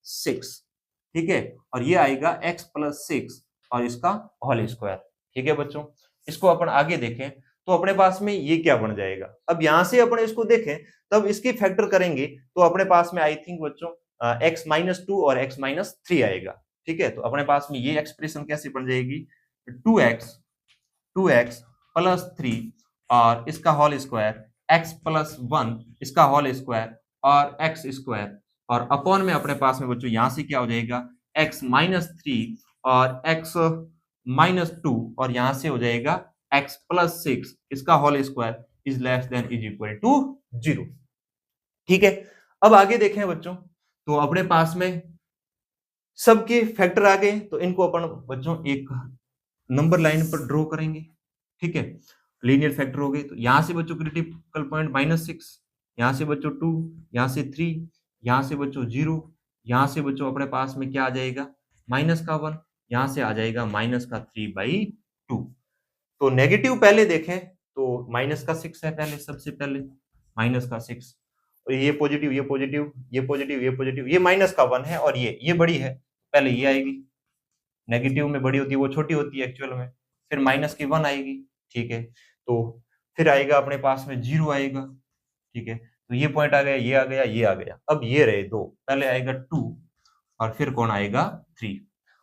6, ठीक है, और ये आएगा x + 6 और इसका होल स्क्वायर, ठीक है बच्चों। इसको अपन आगे देखें तो अपने पास में ये क्या बन जाएगा, अब यहां से अपन इसको देखें तब इसकी फैक्टर करेंगे तो अपने पास में आई थिंक बच्चों x-2 और x-3 आएगा, ठीक है। तो अपने पास में ये एक्सप्रेशन कैसे बन जाएगी, 2x + 3 और इसका होल स्क्वायर, x + 1 इसका होल स्क्वायर और x², और अपॉन में अपने पास में बच्चों यहां से क्या हो जाएगा, x-3 और x-2 और यहां से हो जाएगा x + 6 इसका whole square is less than is equal to 0, ठीक है। अब आगे देखें बच्चों, तो अपने पास में सबके फैक्टर आ गए, तो इनको अपन बच्चों एक नंबर लाइन पर ड्रॉ करेंगे, ठीक है, लीनियर फैक्टर हो गए, तो यहां से बच्चों क्रिटिकल पॉइंट -6, यहां से बच्चों 2, यहां से 3, यहां से बच्चों 0, यहां से बच्चों अपने पास में क्या आ जाएगा, -1, यहां से आ जाएगा -3/2। तो नेगेटिव पहले देखें तो -6 है, पहले सबसे पहले -6, और ये पॉजिटिव, ये पॉजिटिव, ये पॉजिटिव, ये पॉजिटिव, ये -1 है, और ये बड़ी है, पहले ये आएगी, नेगेटिव में बड़ी होती है वो छोटी होती है एक्चुअल में, फिर -1 आएगी, ठीक है, तो फिर आएगा अपने पास में 0 आएगा, ठीक है, तो ये पॉइंट आ गया, ये आ गया, ये आ गया, अब ये रहे 2, पहले आएगा 2 और फिर कौन आएगा 3,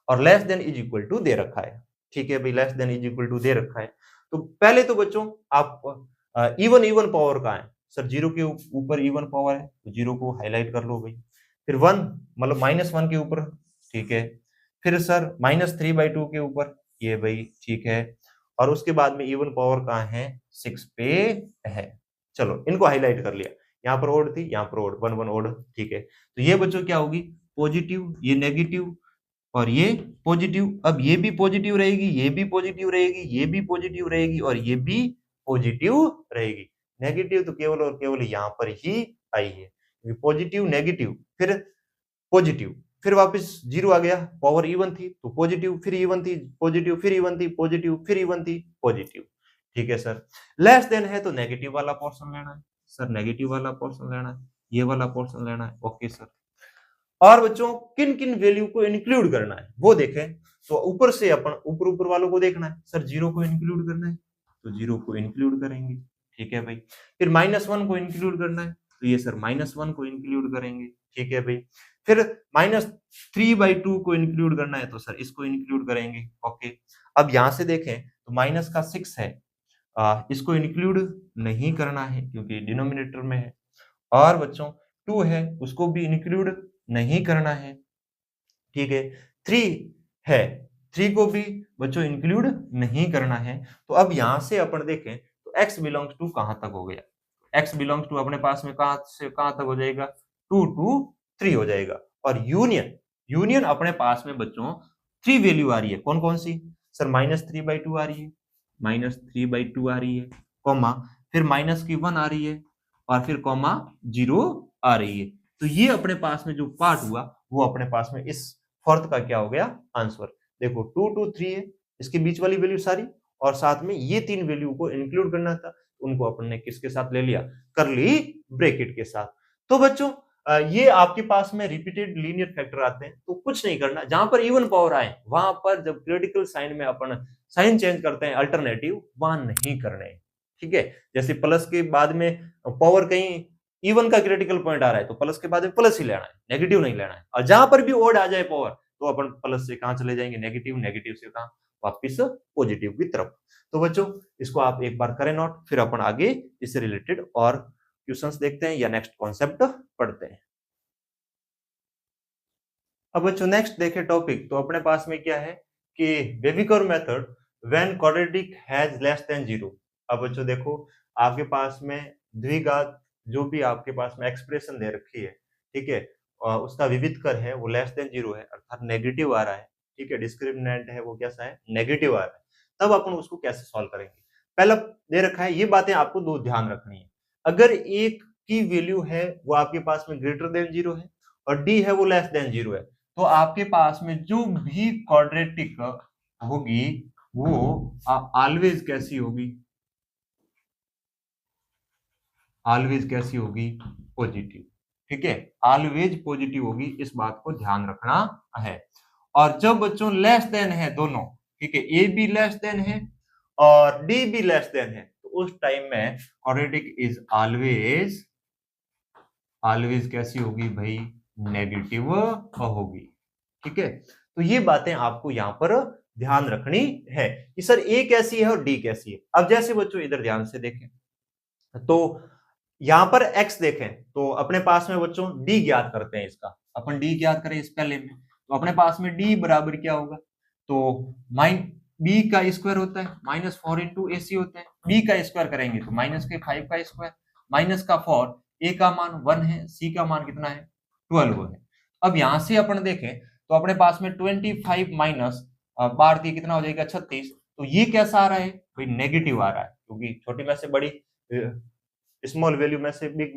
और less than is equal to दे रखा है, ठीक है भाई, less than is equal to दे रखा है। तो पहले तो बच्चों आप इवन पावर का है, सर 0 के ऊपर इवन पावर है तो 0 को हाईलाइट कर लो भाई, फिर 1 मतलब -1 के ऊपर, ठीक है, फिर सर -3/2 के ऊपर, ये भाई ठीक है, और उसके बाद में इवन पावर कहाँ है, 6 पे है, चलो इनको हाईलाइट कर लिया, यहाँ पर ओड थी, यहाँ पर ओड, 1 1 ओड, ठीक है। तो ये बच्चों क्या होगी, पॉजिटिव, ये नेगेटिव और ये पॉजिटिव, अब ये भी पॉजिटिव रहेगी, ये भी पॉजिटिव रहेगी, ये भी पॉजिटिव रहेगी और ये भी पॉजिटिव रहेगी, नेगेटिव तो केवल और केवल यहाँ पर ही आई है, पॉजिटिव नेगेटिव फिर पॉजिटिव, फिर वापस 0 आ गया, पावर इवन थी तो पॉजिटिव, फिर इवन थी पॉजिटिव, फिर इवन थी पॉजिटिव, फिर इवन थी पॉजिटिव, ठीक है सर। लेस देन है तो नेगेटिव वाला पोर्शन लेना है, सर नेगेटिव वाला पोर्शन लेना है, ये वाला पोर्शन लेना है, ओके सर। और बच्चों किन किन वैल्यू को इंक्लूड करना है वो देखें, तो ऊपर से अपन ऊपर वालों को देखना है, सर 0 को इंक्लूड करना है तो 0 को इंक्लूड करेंगे, ठीक है भाई, फिर -1 को इंक्लूड करना है तो ये सर -1 को इंक्लूड करेंगे, ठीक है भाई, फिर -3/2 को इंक्लूड करना है तो सर इसको इंक्लूड करेंगे, ओके। अब यहां से देखें तो -6 है, इसको इंक्लूड नहीं करना है क्योंकि डिनोमिनेटर में है, और बच्चों 2 है उसको भी इंक्लूड नहीं करना है, ठीक है, 3 है, 3 को भी बच्चों इंक्लूड नहीं करना है। तो अब यहां से अपन देखें तो तो x बिलोंग्स टू कहां तक हो गया, x बिलोंग्स टू अपने पास में कहां से कहां तक हो जाएगा, 2 to 3 हो जाएगा। और यूनियन यूनियन अपने पास में बच्चों 3 वैल्यू आ रही है, कौन कौन सी सर, -3/2 आ रही है, -3/2 आ रही है, कॉमा फिर -1 आ रही है, और फिर कॉमा 0 आ रही है। तो ये अपने पास में जो पार्ट हुआ वो अपने पास में इस फोर्थ का क्या हो गया आंसर। देखो 2 to 3 है, इसके बीच वाली वैल्यू सारी, और साथ में ये 3 वैल्यू को इंक्लूड करना था, उनको अपन ने किसके साथ ले लिया, कर्ली ब्रैकेट के साथ। तो बच्चों ये आपके पास में रिपीटेड लीनियर फैक्टर आते हैं, तो कुछ नहीं करना, जहां पर इवन पावर आए वहां पर जब क्रिटिकल साइन में अपन साइन चेंज करते हैं अल्टरनेटिव, वहां नहीं करने, ठीक है। जैसे प्लस के बाद में पावर कहीं इवन का क्रिटिकल पॉइंट आ रहा है तो प्लस के बाद में प्लस ही लेना है, नेगेटिव नहीं लेना है। और जहां पर भी ओड आ जाए पावर तो अपन प्लस से कहां चले जाएंगे, नेगेटिव, नेगेटिव से कहां, वापिस पॉजिटिव की तरफ। तो बच्चों इसको आप एक बार करें नोट, फिर अपन आगे इससे रिलेटेड और क्वेश्चंस देखते हैं या नेक्स्ट कॉन्सेप्ट पढ़ते हैं। अब बच्चों नेक्स्ट देखें टॉपिक, तो अपने पास में क्या है कि वेविकोर method when quadratic has less than 0। अब बच्चों देखो आपके पास में द्विघात जो भी आपके पास में एक्सप्रेशन दे रखी है, ठीक है, उसका विविधकर है वो लेस देन 0 है, अर्थात नेगेटिव आ रहा है, ठीक है, डिस्क्रिमिनेंट है वो कैसा है, नेगेटिव आ रहा है, तब अपन उसको कैसे सॉल्व करेंगे। पहला दे रखा है, ये बातें आपको दो ध्यान रखनी है। अगर एक की वैल्यू है वो आपके पास में ग्रेटर देन 0 है और डी है वो लेस देन 0 है, तो आपके पास में जो भी क्वाड्रेटिक होगी वो ऑलवेज कैसी होगी, ऑलवेज कैसी होगी, पॉजिटिव, ठीक है, ऑलवेज पॉजिटिव होगी, इस बात को ध्यान रखना है। और जब बच्चों लेस देन है दोनों, ठीक है, ए भी लेस देन है और डी भी लेस देन है, तो उस टाइम में क्वाड्रेटिक इज ऑलवेज, ऑलवेज कैसी होगी भाई, नेगेटिव होगी, ठीक है। तो ये बातें आपको यहां पर ध्यान रखनी है कि सर ए कैसी है और डी कैसी है। अब जैसे बच्चों इधर ध्यान से देखें तो यहां पर x देखें तो अपने पास में बच्चों d ज्ञात करते हैं, इसका अपन d ज्ञात करें इस पहले में, तो अपने पास में d बराबर क्या होगा, तो b का स्क्वायर होता है -4 इंटू AC होता है, b का स्क्वायर करेंगे तो -5 का स्क्वायर माइनस का 4, a का मान 1 है, c का मान कितना है 12 है। अब यहां से अपन देखें तो अपने पास में 25 माइनस 12 कितना हो जाएगा 36, तो ये कैसा आ रहा है भाई, नेगेटिव आ रहा है, क्योंकि छोटी में से बड़ी स्मॉल वैल्यू में से बिग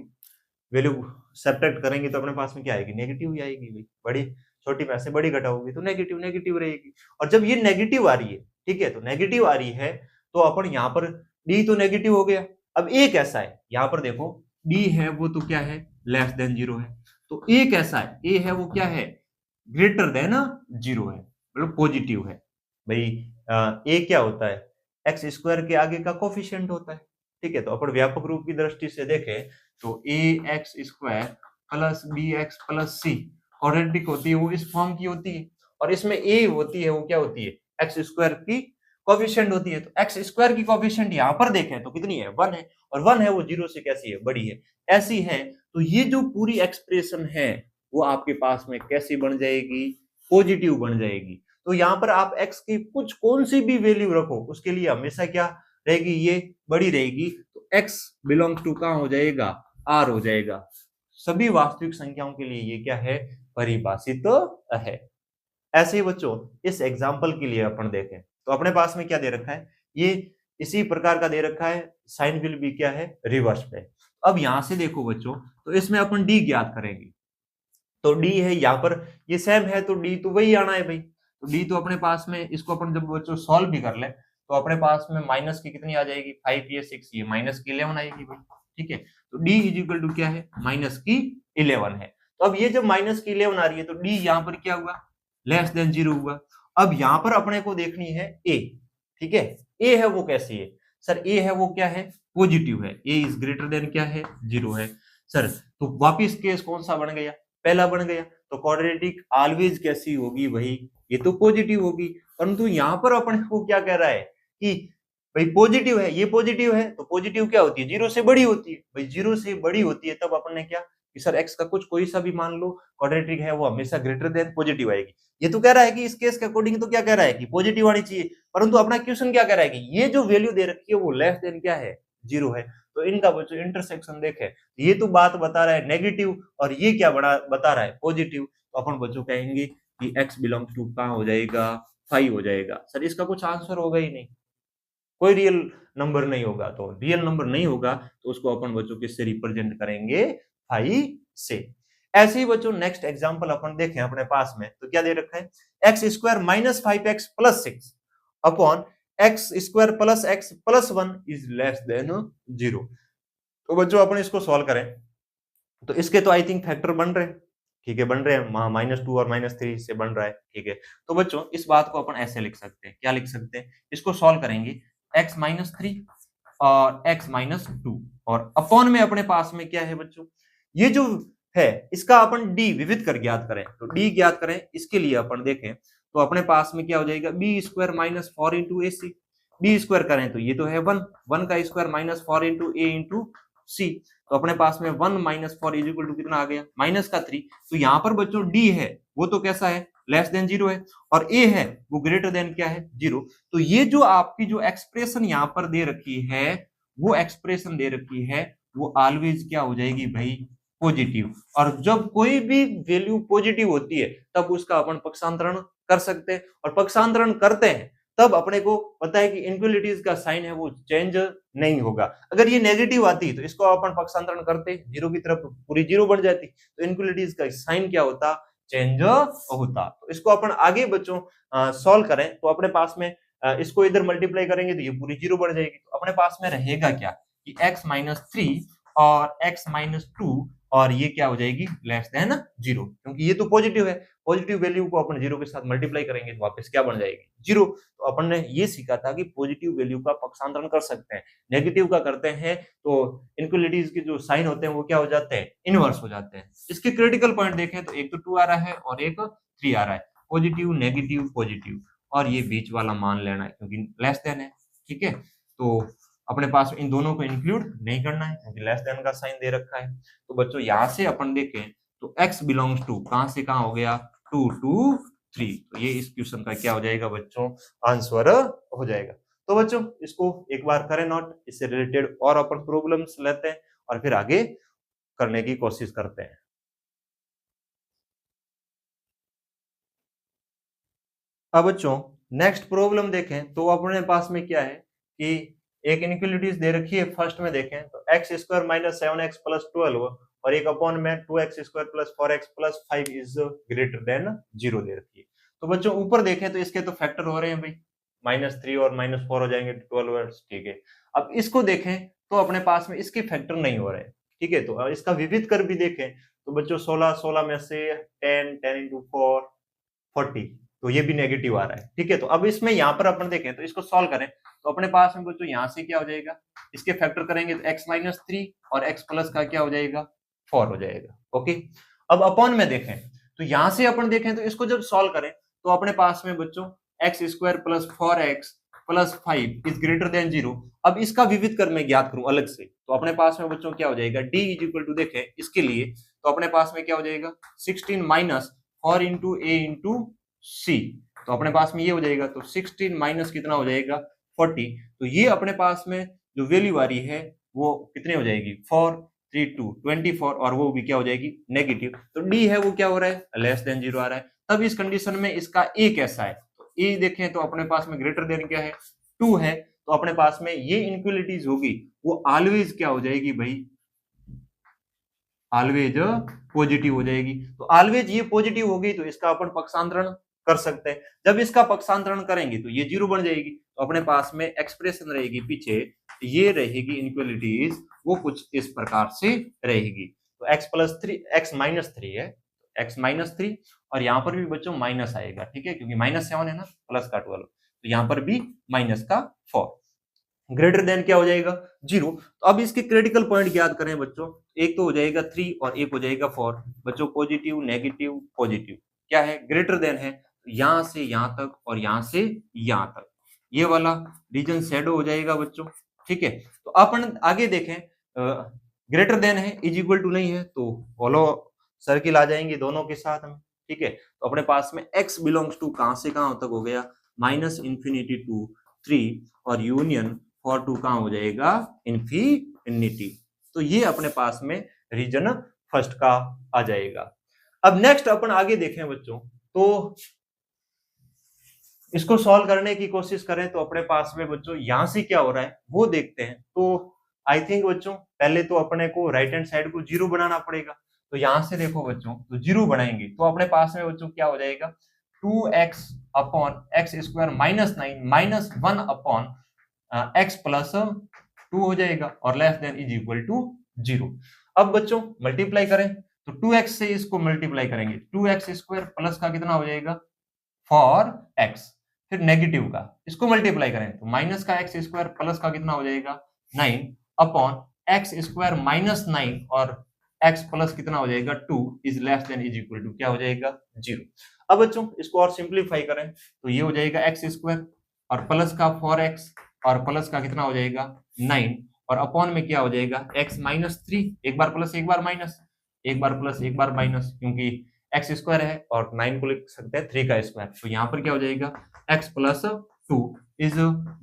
वैल्यू सब्ट्रैक्ट करेंगे तो अपने पास में क्या आएगी, नेगेटिव ही आएगी भाई, बड़ी छोटी में से बड़ी घटाओगे तो नेगेटिव नेगेटिव रहेगी। और जब ये नेगेटिव आ रही है, ठीक है, तो नेगेटिव आ रही है तो अपन यहाँ पर डी तो नेगेटिव हो गया। अब ए कैसा है, यहाँ पर देखो डी है वो तो क्या है, लेस देन 0 है, तो ए कैसा है, ए है वो क्या है, ग्रेटर देन 0 है, मतलब पॉजिटिव है भाई। ए क्या होता है, एक्स स्क्वायर के आगे का कोफिशिएंट होता है, ठीक है। तो अपन व्यापक रूप की दृष्टि से देखें तो a x square plus b x plus c quadratic होती है, वो इस फॉर्म की होती है, और इसमें ए होती है वो क्या होती है, एक्स स्क्वायर की कोफिशिएंट होती है। तो एक्स स्क्वायर की कोफिशिएंट यहाँ पर देखें तो कितनी है, 1 है, और 1 है वो 0 से कैसी है, बड़ी है, ऐसी है। तो ये जो पूरी एक्सप्रेशन है वो आपके पास में कैसी बन जाएगी, पॉजिटिव बन जाएगी। तो यहाँ पर आप x की कुछ कौन सी भी वैल्यू रखो उसके लिए हमेशा क्या रहेगी, ये बड़ी रहेगी, तो x बिलोंग टू कहां हो जाएगा, r हो जाएगा। सभी वास्तविक संख्याओं के लिए ये क्या है, परिभाषित है। ऐसे ही बच्चों इस एग्जाम्पल के लिए अपन देखें तो अपने पास में क्या दे रखा है, ये इसी प्रकार का दे रखा है, साइन विल भी क्या है, रिवर्स पे। अब यहां से देखो बच्चों तो इसमें अपन d ज्ञात करेंगे, तो d है यहाँ पर, ये सेम है तो d तो वही आना है भाई, तो d तो अपने पास में, इसको अपन जब बच्चों सॉल्व भी कर ले तो अपने पास में माइनस की कितनी आ जाएगी, 5 ये 6 ये माइनस की 11 आएगी भाई, ठीक है। तो d इज इक्वल टू क्या है, माइनस की 11 है। तो अब ये जब माइनस की 11 आ रही है तो d यहाँ पर क्या हुआ, लेस देन 0 हुआ। अब यहाँ पर अपने को देखनी है a, ठीक है, a है वो कैसी है सर, a है वो क्या है, पॉजिटिव है, a इज ग्रेटर देन क्या है, 0 है सर। तो वापिस केस कौन सा बन गया, पहला बन गया। तो क्वाड्रेटिक ऑलवेज कैसी होगी भाई, ये तो पॉजिटिव होगी, परंतु यहाँ पर अपन को क्या कह रहा है कि भाई पॉजिटिव है, ये पॉजिटिव है, तो पॉजिटिव क्या होती है, 0 से बड़ी होती है भाई, 0 से बड़ी होती है, तब अपन ने क्या कि सर x का कुछ कोई सा भी मान लो क्वाड्रेटिक है वो हमेशा ग्रेटर देन पॉजिटिव आएगी। ये तो कह रहा है कि इस केस के अकॉर्डिंग तो क्या कह रहा है कि पॉजिटिव आनी चाहिए, परंतु अपना क्वेश्चन क्या कह रहा है कि ये जो वैल्यू दे रखी है वो लेस देन क्या है, 0 है। तो इनका बच्चों इंटरसेक्शन देखें, ये तो बात बता रहा है नेगेटिव और ये क्या बता रहा है पॉजिटिव, तो अपन बच्चों कहेंगे कि x बिलोंग्स टू कहाँ हो जाएगा 5 हो जाएगा। सर इसका कुछ आंसर होगा ही नहीं, कोई रियल नंबर नहीं होगा, तो रियल नंबर नहीं होगा तो उसको अपन बच्चों किससे रिप्रेजेंट करेंगे 5 से। ऐसे ही बच्चों नेक्स्ट एग्जांपल अपन देखें अपने पास में, तो क्या दे रखा है x square minus 5x plus 6 upon x square plus x plus 1 is less than 0। तो बच्चों अपन इसको सॉल्व करें तो इसके तो आई थिंक फैक्टर बन रहे हैं, ठीक है बन रहे हैं, -2 और -3 से बन रहा है, ठीक है। तो बच्चों इस बात को अपन ऐसे लिख सकते हैं, क्या लिख सकते हैं, इसको सॉल्व करेंगे x माइनस 3 और x माइनस 2 और अपॉन में अपने पास में क्या है बच्चों, ये जो है इसका अपन d विविध कर ज्ञात करें, तो d ज्ञात करें इसके लिए अपन देखें तो अपने पास में क्या हो जाएगा बी स्क्वायर माइनस 4 इंटू ए सी, बी स्क्वायर करें तो ये तो है 1 का स्क्वायर माइनस 4 इंटू ए इंटू सी, तो अपने पास में 1 माइनस 4 इज इक्वल टू कितना आ गया माइनस का 3। तो यहाँ पर बच्चों d है वो तो कैसा है लेस देन 0 है और a है वो ग्रेटर देन क्या है 0। तो ये जो आपकी जो एक्सप्रेशन यहाँ पर दे रखी है वो एक्सप्रेशन दे रखी है वो ऑलवेज क्या हो जाएगी भाई पॉजिटिव, और जब कोई भी वैल्यू पॉजिटिव होती है तब उसका अपन पक्षांतरण कर सकते हैं, और पक्षांतरण करते हैं तब अपने को पता है कि इनक्वलिटीज का साइन है वो चेंज नहीं होगा। अगर ये नेगेटिव आती तो इसको अपन पक्षांतरण करते जीरो की तरफ पूरी जीरो बन जाती, तो इनक्वलिटीज का साइन क्या होता चेंज होता। तो इसको अपन आगे बच्चों सॉल्व करें तो अपने पास में इसको इधर मल्टीप्लाई करेंगे तो ये पूरी जीरो बढ़ जाएगी, तो अपने पास में रहेगा क्या कि x माइनस 3 और x माइनस 2 और ये क्या हो जाएगी लेस देन 0, क्योंकि ये तो पॉजिटिव है, पॉजिटिव वैल्यू को अपन जीरो के साथ मल्टीप्लाई करेंगे तो वापस क्या बन जाएगी जीरो। तो अपन ने ये सीखा था कि पॉजिटिव वैल्यू का पक्षांतरण कर सकते हैं, नेगेटिव का करते हैं तो इनक्वलिटीज के जो साइन होते हैं वो क्या हो जाते हैं इनवर्स हो जाते हैं। इसके क्रिटिकल पॉइंट देखें तो एक तो 2 आ रहा है और एक 3 आ रहा है, पॉजिटिव नेगेटिव पॉजिटिव, और ये बीच वाला मान लेना है क्योंकि लेस देन है, ठीक है। तो अपने पास इन दोनों को इंक्लूड नहीं करना है क्योंकि लेस देन का साइन दे रखा है। तो बच्चों यहां से अपन देखें तो x बिलोंग्स टू कहां से कहां हो गया 2 to 3, तो ये इस क्वेश्चन का क्या हो जाएगा बच्चों आंसर हो जाएगा। तो बच्चों इसको एक बार करें नोट, इससे रिलेटेड और अपन प्रॉब्लम्स लेते हैं और फिर आगे करने की कोशिश करते हैं। अब बच्चों नेक्स्ट प्रॉब्लम देखें तो अपने पास में क्या है कि एक इनक्वलिटीज दे रखी है, फर्स्ट में देखें तो x square minus 7x plus 12 और एक अपॉन में 2x square plus 4x plus 5 is greater then 0 दे रखी है। तो बच्चों ऊपर देखें तो इसके तो फैक्टर हो रहे हैं भाई, -3 और -4 हो जाएंगे 12, ठीक है। अब इसको देखें तो अपने पास में इसके फैक्टर नहीं हो रहे हैं, ठीक है। तो इसका विविध कर भी देखें तो बच्चों 16 में से 10 इंटू 4 40, तो ये भी नेगेटिव आ रहा है, ठीक है। तो अब इसमें यहाँ पर अपन देखें तो इसको सॉल्व करें तो अपने पास में बच्चों यहाँ से क्या हो जाएगा इसके फैक्टर करेंगे तो x माइनस 3 और x प्लस का क्या हो जाएगा 4 हो जाएगा, ओके। अब अपॉन में देखें तो यहाँ से अपन देखें तो इसको जब सॉल्व करें तो अपने पास में बच्चों x square plus 4x plus 5 is greater then 0। अब इसका विविध कर मैं ज्ञात करूं अलग से तो अपने पास में बच्चों क्या हो जाएगा d इज इक्वल टू देखें इसके लिए तो अपने पास में क्या हो जाएगा 16 माइनस 4 इंटू ए इंटू सी, तो अपने पास में ये हो जाएगा तो 16 माइनस कितना हो जाएगा 40, तो ये अपने पास में जो वैल्यू आ रही है वो कितने हो जाएगी 4 3 2 24 और वो भी क्या हो जाएगी नेगेटिव। तो डी है वो क्या हो रहा है लेस देन 0 आ रहा है। तब इस कंडीशन में इसका ए कैसा है, तो ए देखें तो अपने पास में ग्रेटर देन क्या है 2 है, तो अपने पास में ये इनक्वलिटीज होगी वो ऑलवेज क्या हो जाएगी भाई ऑलवेज पॉजिटिव हो जाएगी। तो ऑलवेज ये पॉजिटिव होगी तो इसका अपन पक्षांतरण कर सकते हैं, जब इसका पक्षांतरण करेंगे तो ये 0 बन जाएगी। तो अपने पास में एक्सप्रेशन रहेगी पीछे ये रहेगी इनक्वलिटीज वो कुछ इस प्रकार से रहेगी। तो x प्लस 3 x माइनस 3 है, x माइनस 3 और यहाँ पर भी बच्चों माइनस आएगा, ठीक है, क्योंकि -7 है ना प्लस का 12, तो यहाँ पर भी माइनस का 4 ग्रेटर देन क्या हो जाएगा 0। तो अब इसके क्रिटिकल पॉइंट ज्ञात करें बच्चों, एक तो हो जाएगा 3 और एक हो जाएगा 4। बच्चों पॉजिटिव नेगेटिव पॉजिटिव क्या है ग्रेटर देन है, यहां से यहां तक और यहां से यहां तक ये वाला रीजन शैडो हो जाएगा बच्चों, ठीक है। तो अपन आगे देखें ग्रेटर देन है इज इक्वल टू नहीं है तो फॉलो सर्किल आ जाएंगे दोनों के साथ में, ठीक है। तो अपने पास में x बिलोंग्स टू कहां से कहां तक हो गया -∞ टू 3 और यूनियन फॉर टू कहां हो जाएगा, इन्फिनिटी। तो ये अपने पास में रीजन फर्स्ट का आ जाएगा। अब नेक्स्ट अपन आगे देखें बच्चों, तो इसको सॉल्व करने की कोशिश करें तो अपने पास में बच्चों यहां से क्या हो रहा है वो देखते हैं। तो आई थिंक बच्चों पहले तो अपने को राइट हैंड साइड को जीरो बनाना पड़ेगा। तो यहां से देखो बच्चों, तो जीरो बनाएंगे तो अपने पास में बच्चों क्या हो जाएगा, 2x upon x square minus 9 minus 1 upon x plus 2 हो जाएगा और less than is equal to 0। अब बच्चों मल्टीप्लाई करें तो 2x से इसको मल्टीप्लाई करेंगे, 2x स्क्वायर प्लस का कितना हो जाएगा, फॉर x, फिर नेगेटिव का इसको मल्टीप्लाई करें तो माइनस का एक्स स्क्वायर प्लस का कितना हो जाएगा 9 अपॉन एक्स स्क्वायर माइनस 9 और x प्लस कितना हो जाएगा 2 is less than is equal to क्या हो जाएगा 0। अब बच्चों इसको और सिंप्लीफाई करें तो ये हो जाएगा एक्स स्क्वायर और प्लस का 4x और प्लस का कितना हो जाएगा 9 और अपॉन में क्या हो जाएगा x माइनस 3, एक बार प्लस एक बार माइनस, एक बार प्लस एक बार माइनस, क्योंकि एक्स स्क्वायर है और 9 को लिख सकते हैं 3 का स्क्वायर। तो यहाँ पर क्या हो जाएगा x plus 2 is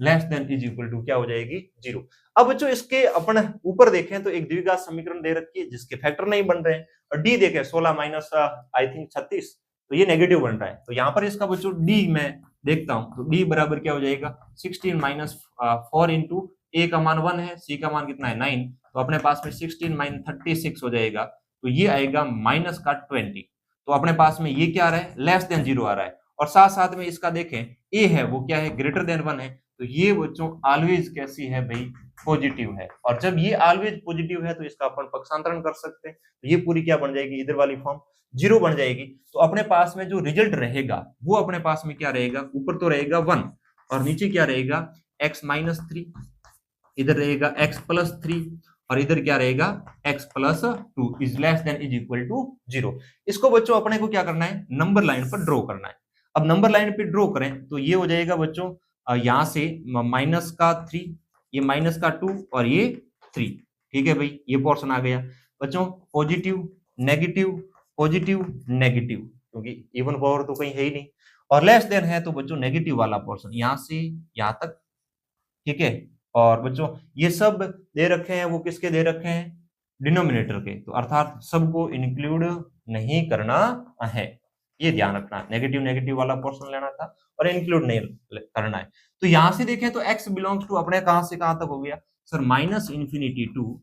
less than is equal to क्या हो जाएगी 0। अब बच्चों इसके अपन ऊपर देखें तो एक द्विघात समीकरण दे रखी है जिसके फैक्टर नहीं बन रहे हैं, और डी देखें 16 माइनस आई थिंक 36, तो ये नेगेटिव बन रहा है। तो यहाँ पर इसका बच्चों डी मैं देखता हूं तो डी बराबर क्या हो जाएगा 16 माइनस 4 इंटू ए का मान 1 है, सी का मान कितना है 9, तो अपने पास में 16 माइनस 36 हो जाएगा, तो ये आएगा माइनस का 20। तो अपने पास में ये क्या आ रहा है, लेस देन 0 आ रहा है। और साथ साथ में इसका देखें ए है वो क्या है, ग्रेटर देन 1 है, तो ये बच्चों ऑलवेज कैसी है भाई, पॉजिटिव है। और जब ये ऑलवेज पॉजिटिव है तो इसका अपन पक्षांतरण कर सकते हैं, तो ये पूरी क्या बन जाएगी, इधर वाली फॉर्म 0 बन जाएगी। तो अपने पास में जो रिजल्ट रहेगा वो अपने पास में क्या रहेगा, ऊपर तो रहेगा 1 और नीचे क्या रहेगा x माइनस 3, इधर रहेगा x प्लस 3 और इधर क्या रहेगा x plus 2 is less than is equal to 0। इसको बच्चों अपने को क्या करना है, नंबर लाइन पर ड्रॉ करना है। अब नंबर लाइन पे ड्रॉ करें तो ये हो जाएगा बच्चों यहां से माइनस का 3, ये माइनस का 2 और ये 3, ठीक है भाई, ये पोर्शन आ गया बच्चों, पॉजिटिव नेगेटिव पॉजिटिव नेगेटिव, क्योंकि इवन पावर तो कहीं है ही नहीं, और लेस देन है तो बच्चों नेगेटिव वाला पोर्शन यहां से यहां तक, ठीक है। और बच्चों ये सब दे रखे हैं वो किसके दे रखे हैं, डिनोमिनेटर के, तो अर्थात सबको इंक्लूड नहीं करना है, ये ध्यान रखना, नेगेटिव नेगेटिव वाला पोर्शन लेना था और इंक्लूड नहीं करना है। तो यहां से देखें तो x बिलोंग्स टू अपने कहां से कहां तक हो गया sir, minus infinity to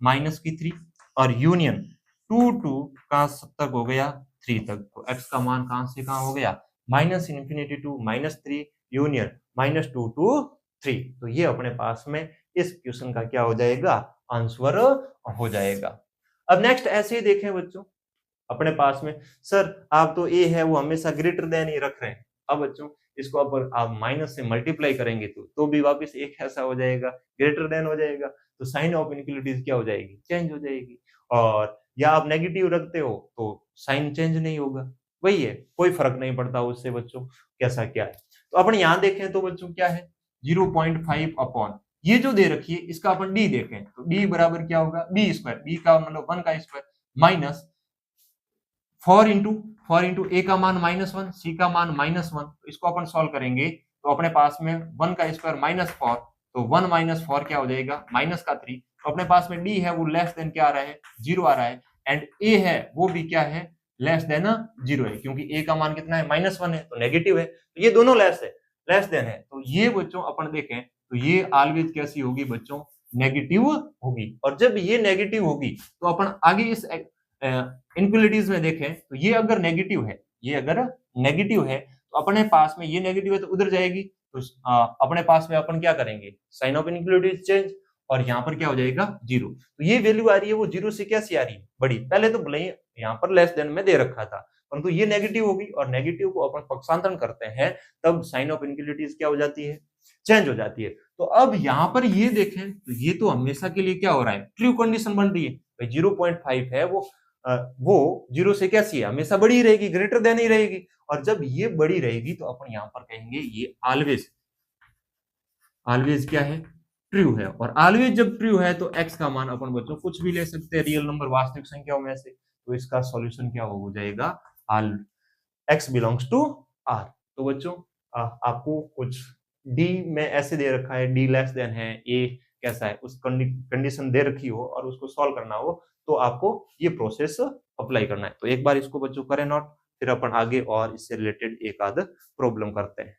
minus की 3 और यूनियन 2 टू कहां तक हो गया 3 तक, तो x का मान कहां से कहां हो गया minus infinity to minus 3 union minus 2 to 3। तो ये अपने पास में इस क्वेश्चन का क्या हो जाएगा, आंसर हो जाएगा। अब नेक्स्ट ऐसे ही देखें बच्चों अपने पास में, सर आप तो ए है वो हमेशा ग्रेटर देन ही रख रहे हैं। अब बच्चों इसको अब आप माइनस से मल्टीप्लाई करेंगे तो भी वापस एक ऐसा हो जाएगा, ग्रेटर देन हो जाएगा, तो साइन ऑफ इनइक्वालिटीज क्या हो जाएगी, चेंज हो जाएगी। और या आप नेगेटिव रखते हो तो साइन चेंज नहीं होगा, वही है, कोई फर्क नहीं पड़ता उससे बच्चों कैसा क्या है। तो अपन यहां देखें तो बच्चों क्या है 0.5 अपॉन ये जो दे रखी है इसका अपन डी देखें तो डी बराबर क्या होगा बी स्क्वायर, बी का मतलब 1 का स्क्वायर माइनस 4 इंटू ए का मान -1 सी का मान -1, तो इसको अपन सॉल्व करेंगे तो अपने पास में 1 का स्क्वायर -4, तो 1 माइनस 4 क्या हो जाएगा माइनस का 3, तो अपने पास में डी है वो लेस देन क्या आ रहा है 0 आ रहा है, एंड ए है वो भी क्या है लेस देन 0 है, क्योंकि ए का मान कितना है -1 है तो नेगेटिव है, तो ये दोनों लेस देन है। तो ये बच्चों अपन देखें तो ये ऑलवेज कैसी होगी बच्चों, नेगेटिव होगी। और जब ये नेगेटिव होगी तो अपन आगे इस इनक्वालिटीज में देखें तो ये अगर नेगेटिव है, ये अगर नेगेटिव है तो अपने पास में ये नेगेटिव है तो उधर जाएगी, तो अपने पास में अपन क्या करेंगे साइन ऑफ इनइक्वालिटीज चेंज, और यहाँ पर क्या हो जाएगा 0। तो ये वैल्यू आ रही है वो 0 से कैसी आ रही है बड़ी, पहले तो भले ही यहाँ पर लेस देन में दे रखा था परंतु ये नेगेटिव होगी, और नेगेटिव को अपन पक्षांतरण करते हैं तब साइन ऑफ इनइक्वालिटीज क्या हो जाती है चेंज हो जाती है। तो अब यहाँ पर ये देखें तो ये तो हमेशा के लिए क्या हो रहा है ट्रू कंडीशन बन रही है, 0.5 है वो 0 से कैसी है हमेशा बड़ी रहेगी, ग्रेटर देन ही रहेगी, और जब ये बड़ी रहेगी तो अपन यहाँ पर कहेंगे ये ऑलवेज क्या है ट्रू है, और ऑलवेज जब ट्रू है तो x का मान अपन बच्चों कुछ भी ले सकते हैं रियल नंबर वास्तविक संख्याओं में से, तो इसका सॉल्यूशन क्या हो जाएगा x बिलोंग्स टू r। तो बच्चों आपको कुछ डी में ऐसे दे रखा है, डी लेस देन है, ए कैसा है, उस कंडीशन दे रखी हो और उसको सॉल्व करना हो तो आपको ये प्रोसेस अप्लाई करना है। तो एक बार इसको बच्चों करें नोट, फिर अपन आगे और इससे रिलेटेड एक आध प्रॉब्लम करते हैं।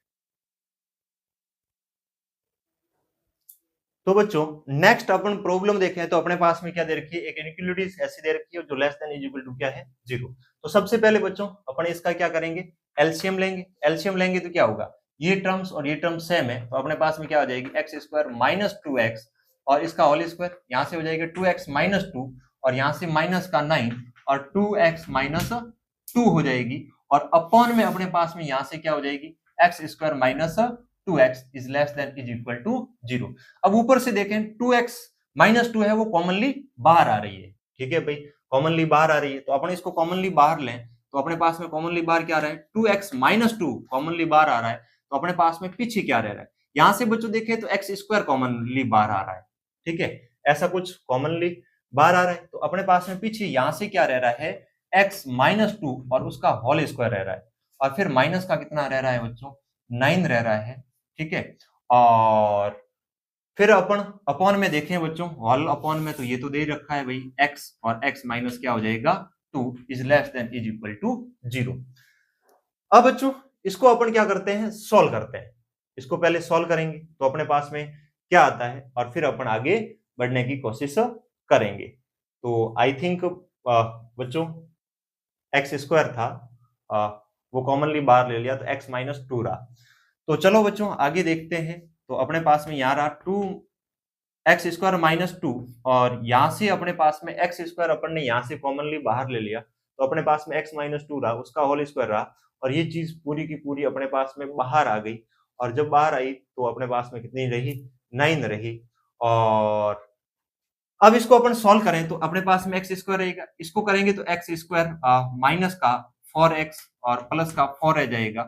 तो बच्चों नेक्स्ट अपन प्रॉब्लम देखें तो अपने पास में क्या दे रखी है, एक इनइक्वालिटी ऐसी दे रखी है जो less than is equal to क्या है, 0। तो सबसे पहले बच्चों अपन इसका क्या करेंगे, एलसीएम लेंगे। एलसीएम लेंगे तो क्या होगा, ये टर्म्स और ये टर्म्स सेम है, तो अपने पास में क्या हो जाएगी, एक्स स्क्वायर माइनस 2x और इसका होल स्क्वायर, यहाँ से हो जाएगा 2x माइनस 2 और यहाँ से माइनस का 9 और 2x माइनस 2 हो जाएगी, और अपॉन में अपने पास में यहाँ से क्या हो जाएगी, x square minus 2x is less than is equal to 0। अब ऊपर से देखें 2x माइनस 2 है वो कॉमनली बाहर आ रही है, ठीक है भाई, कॉमनली बाहर आ रही है, तो अपन इसको कॉमनली बाहर लें तो अपने पास में कॉमनली बाहर क्या आ रहा है, 2x माइनस 2 कॉमनली बाहर आ रहा है, तो अपने पास में पीछे क्या रह रहा है, यहां से बच्चों देखें तो एक्स स्क्वायर कॉमनली बाहर आ रहा है, ठीक है, ऐसा कुछ कॉमनली बाहर आ रहा है, तो अपने पास में पीछे यहां से क्या रह रहा है, x माइनस 2 और उसका होल स्क्वायर रह रहा है, और फिर माइनस का कितना रह रहा है बच्चों, 9 रह रहा है, ठीक है। और फिर अपन अपॉन में देखें बच्चों, होल अपॉन में तो ये तो दे रखा है भाई x, और x माइनस क्या हो जाएगा 2 is less than is equal to 0। अब बच्चों इसको अपन क्या करते हैं, सॉल्व करते हैं। इसको पहले सॉल्व करेंगे तो अपने पास में क्या आता है, और फिर अपन आगे बढ़ने की कोशिश करेंगे। तो आई थिंक बच्चों एक्स स्क्वायर था, वो कॉमनली बाहर ले लिया तो x माइनस 2 रहा। तो चलो बच्चों आगे देखते हैं, तो अपने पास में यहाँ रहा 2x स्क्वायर माइनस 2 और यहाँ से अपने पास में x स्क्वायर अपन ने यहाँ से कॉमनली बाहर ले लिया, तो अपने पास में x माइनस 2 रहा, उसका होल स्क्वायर रहा, और ये चीज पूरी की पूरी अपने पास में बाहर आ गई, और जब बाहर आई तो अपने पास में कितनी रही, 9 रही। और अब इसको अपन सॉल्व करें तो अपने पास में एक्स स्क्वायर रहेगा, इसको करेंगे तो एक्स स्क्वायर माइनस का 4x और प्लस का 4 रह जाएगा,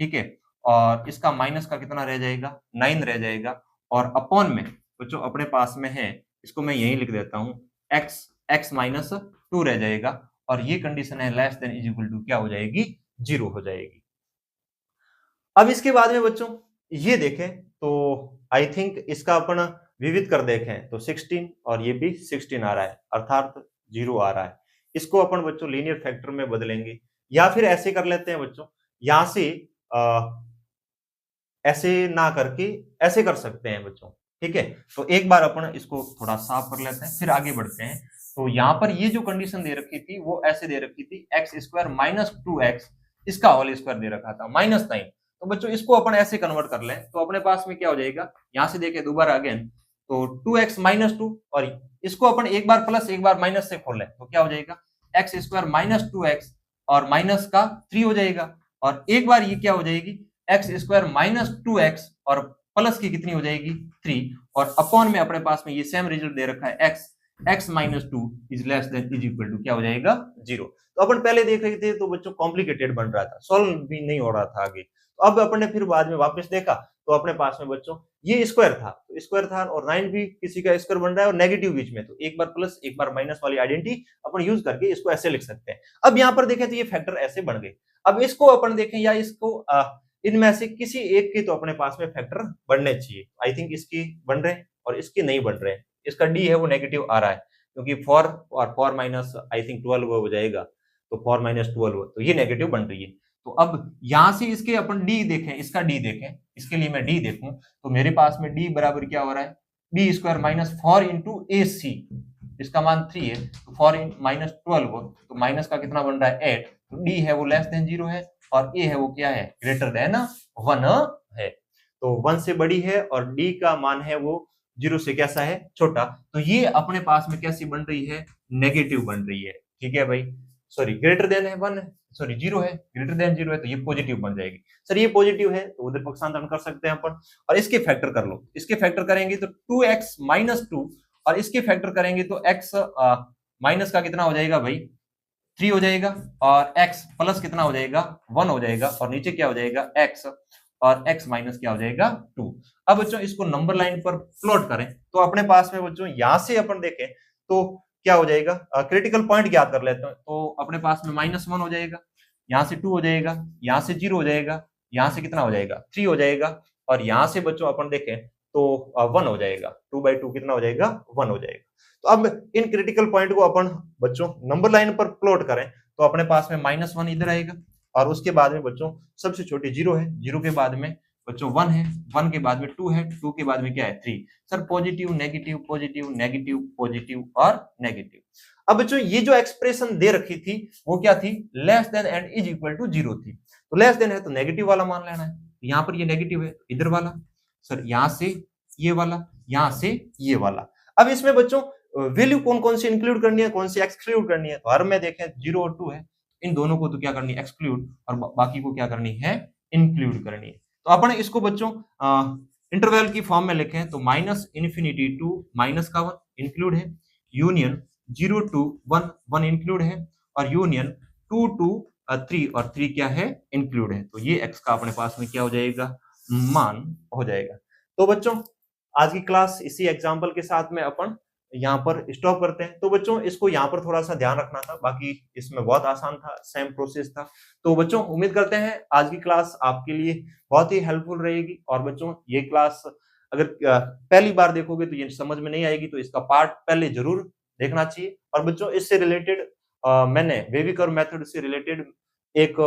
ठीक है, और इसका माइनस का कितना रह जाएगा, 9 रह जाएगा, और अपॉन में बच्चों अपने पास में है, इसको मैं यही लिख देता हूँ, x माइनस 2 रह जाएगा, और ये कंडीशन है less than is equal to क्या हो जाएगी, 0 हो जाएगी। अब इसके बाद में बच्चों ये देखें तो आई थिंक इसका अपन विविध कर देखें तो 16 और ये भी 16 आ रहा है, अर्थात 0 आ रहा है। इसको अपन बच्चों लीनियर फैक्टर में बदलेंगे, या फिर ऐसे कर लेते हैं बच्चों, यहां से ऐसे ना करके ऐसे कर सकते हैं बच्चों, ठीक है। तो एक बार अपन इसको थोड़ा साफ कर लेते हैं, फिर आगे बढ़ते हैं। तो यहाँ पर ये जो कंडीशन दे रखी थी वो ऐसे दे रखी थी, एक्स स्क्वायर माइनस 2x, इसका होल स्क्वायर दे रखा था माइनस 9। तो बच्चों इसको अपन ऐसे कन्वर्ट कर लें तो अपने पास में क्या हो जाएगा, यहाँ से देखें दोबारा अगेन, तो 2x माइनस 2 और इसको अपन एक बार प्लस एक बार माइनस से खोल लें तो क्या हो जाएगा, एक्स स्क्वायर माइनस 2x और माइनस का 3 हो जाएगा, और एक बार ये क्या हो जाएगी, एक्स स्क्वायर माइनस 2x और प्लस की कितनी हो जाएगी 3, और अपॉन में अपने पास में ये सेम रिजल्ट दे रखा है x minus 2 is less than is equal to क्या हो जाएगा 0। तो अपन पहले देख रहे थे तो बच्चों कॉम्प्लिकेटेड बन रहा था, सॉल्व भी नहीं हो रहा था आगे, तो अब अपन ने फिर बाद में वापस देखा तो अपने पास में बच्चों ये स्क्वायर था, तो स्क्वायर था और 9 भी किसी का स्क्वायर बन रहा है और नेगेटिव बीच में, तो एक बार प्लस एक बार माइनस वाली आइडेंटिटी अपन यूज करके इसको ऐसे लिख सकते हैं। अब यहाँ पर देखें तो ये फैक्टर ऐसे बन गए। अब इसको अपन देखें या इसको इनमें से किसी एक के तो अपने पास में फैक्टर बनने चाहिए, आई थिंक इसकी बन रहे हैं और इसके नहीं बन रहे हैं, इसका डी है वो नेगेटिव आ रहा है, क्योंकि 4 और 4 माइनस आई थिंक 12 हो जाएगा, तो 4 माइनस 12 तो ये नेगेटिव बन रही है। तो अब यहां से इसके अपन डी देखें, इसका डी देखें, इसके लिए मैं डी देखूं तो मेरे पास में डी बराबर क्या हो रहा है, बी स्क्वायर माइनस 4 इंटू ए सी, इसका मान 3 है, तो 4 माइनस 12 तो माइनस का कितना बन रहा है 8, तो डी है वो लेस देन 0 है, और ए है वो क्या है, ग्रेटर देन 1 है, तो 1 से बड़ी है, और डी का मान है वो 0 से कैसा है, छोटा, तो ये अपने पास में कैसी बन रही है, नेगेटिव बन रही है, ठीक है भाई, सॉरी ग्रेटर देन है 1, सॉरी 0 है, ग्रेटर देन 0 है, तो ये पॉजिटिव बन जाएगी। सर ये पॉजिटिव है तो उधर पक्षांतरण कर सकते हैं अपन, और इसके फैक्टर कर लो, इसके फैक्टर करेंगे तो 2x माइनस 2 और इसके फैक्टर करेंगे तो x माइनस का कितना हो जाएगा भाई 3 हो जाएगा, और x प्लस कितना हो जाएगा 1 हो जाएगा, और नीचे क्या हो जाएगा x, और x माइनस क्या हो जाएगा 2। अब बच्चों इसको नंबर लाइन पर प्लॉट करें तो अपने पास में बच्चों यहां से अपन देखें तो क्या हो जाएगा, क्रिटिकल पॉइंट ज्ञात कर लेते हैं, तो अपने पास में -1 हो जाएगा, यहाँ से 2 हो जाएगा, यहाँ से 0 हो जाएगा, यहाँ से कितना हो जाएगा 3 हो जाएगा, और यहाँ से बच्चों अपन देखें तो 1 हो जाएगा, 2/2 कितना हो जाएगा, 1 हो जाएगा। तो अब इन क्रिटिकल पॉइंट को अपन बच्चों नंबर लाइन पर प्लॉट करें तो अपने पास में -1 इधर आएगा और उसके बाद में बच्चों सबसे छोटी 0 है, 0 के बाद में बच्चों 1 है, 1 के बाद में 2 है, 2 के बाद में क्या है 3। Sir positive negative positive negative positive और नेगेटिव। अब बच्चों ये जो एक्सप्रेशन दे रखी थी वो क्या थी, less than and is equal to 0 थी। तो लेस देन है तो नेगेटिव वाला मान लेना है, यहाँ पर ये नेगेटिव है इधर वाला, सर यहाँ से ये वाला, यहाँ से ये वाला। अब इसमें बच्चों वैल्यू कौन कौन सी इंक्लूड करनी है, कौन सी एक्सक्लूड करनी है, तो हर में देखें 0 और 2 है, इन दोनों को तो क्या करनी है एक्सक्लूड और बाकी को क्या करनी है इंक्लूड करनी है। तो अपन इसको बच्चों इंटरवल की फॉर्म में लिखें तो -∞ टू -1 इंक्लूड है, यूनियन 0 to 1 1 इंक्लूड है और यूनियन 2 to 3 और 3 क्या है इंक्लूड है। तो ये x का अपने पास में क्या हो जाएगा, मान हो जाएगा। तो बच्चों आज की क्लास इसी एग्जांपल के साथ में अपन यहाँ पर स्टॉप करते हैं। तो बच्चों इसको यहाँ पर थोड़ा सा ध्यान रखना था, बाकी इसमें बहुत आसान था, सेम प्रोसेस था। तो बच्चों उम्मीद करते हैं आज की क्लास आपके लिए बहुत ही हेल्पफुल रहेगी और बच्चों ये क्लास अगर पहली बार देखोगे तो ये समझ में नहीं आएगी, तो इसका पार्ट पहले जरूर देखना चाहिए। और बच्चों इससे रिलेटेड मैंने वेविक और मेथड से रिलेटेड एक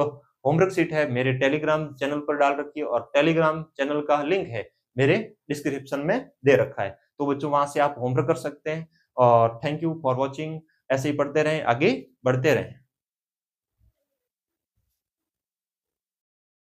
होमवर्क शीट है मेरे टेलीग्राम चैनल पर डाल रखी है और टेलीग्राम चैनल का लिंक है मेरे डिस्क्रिप्शन में दे रखा है। तो बच्चों वहां से आप होमवर्क कर सकते हैं और थैंक यू फॉर वॉचिंग। ऐसे ही पढ़ते रहें, आगे बढ़ते रहें।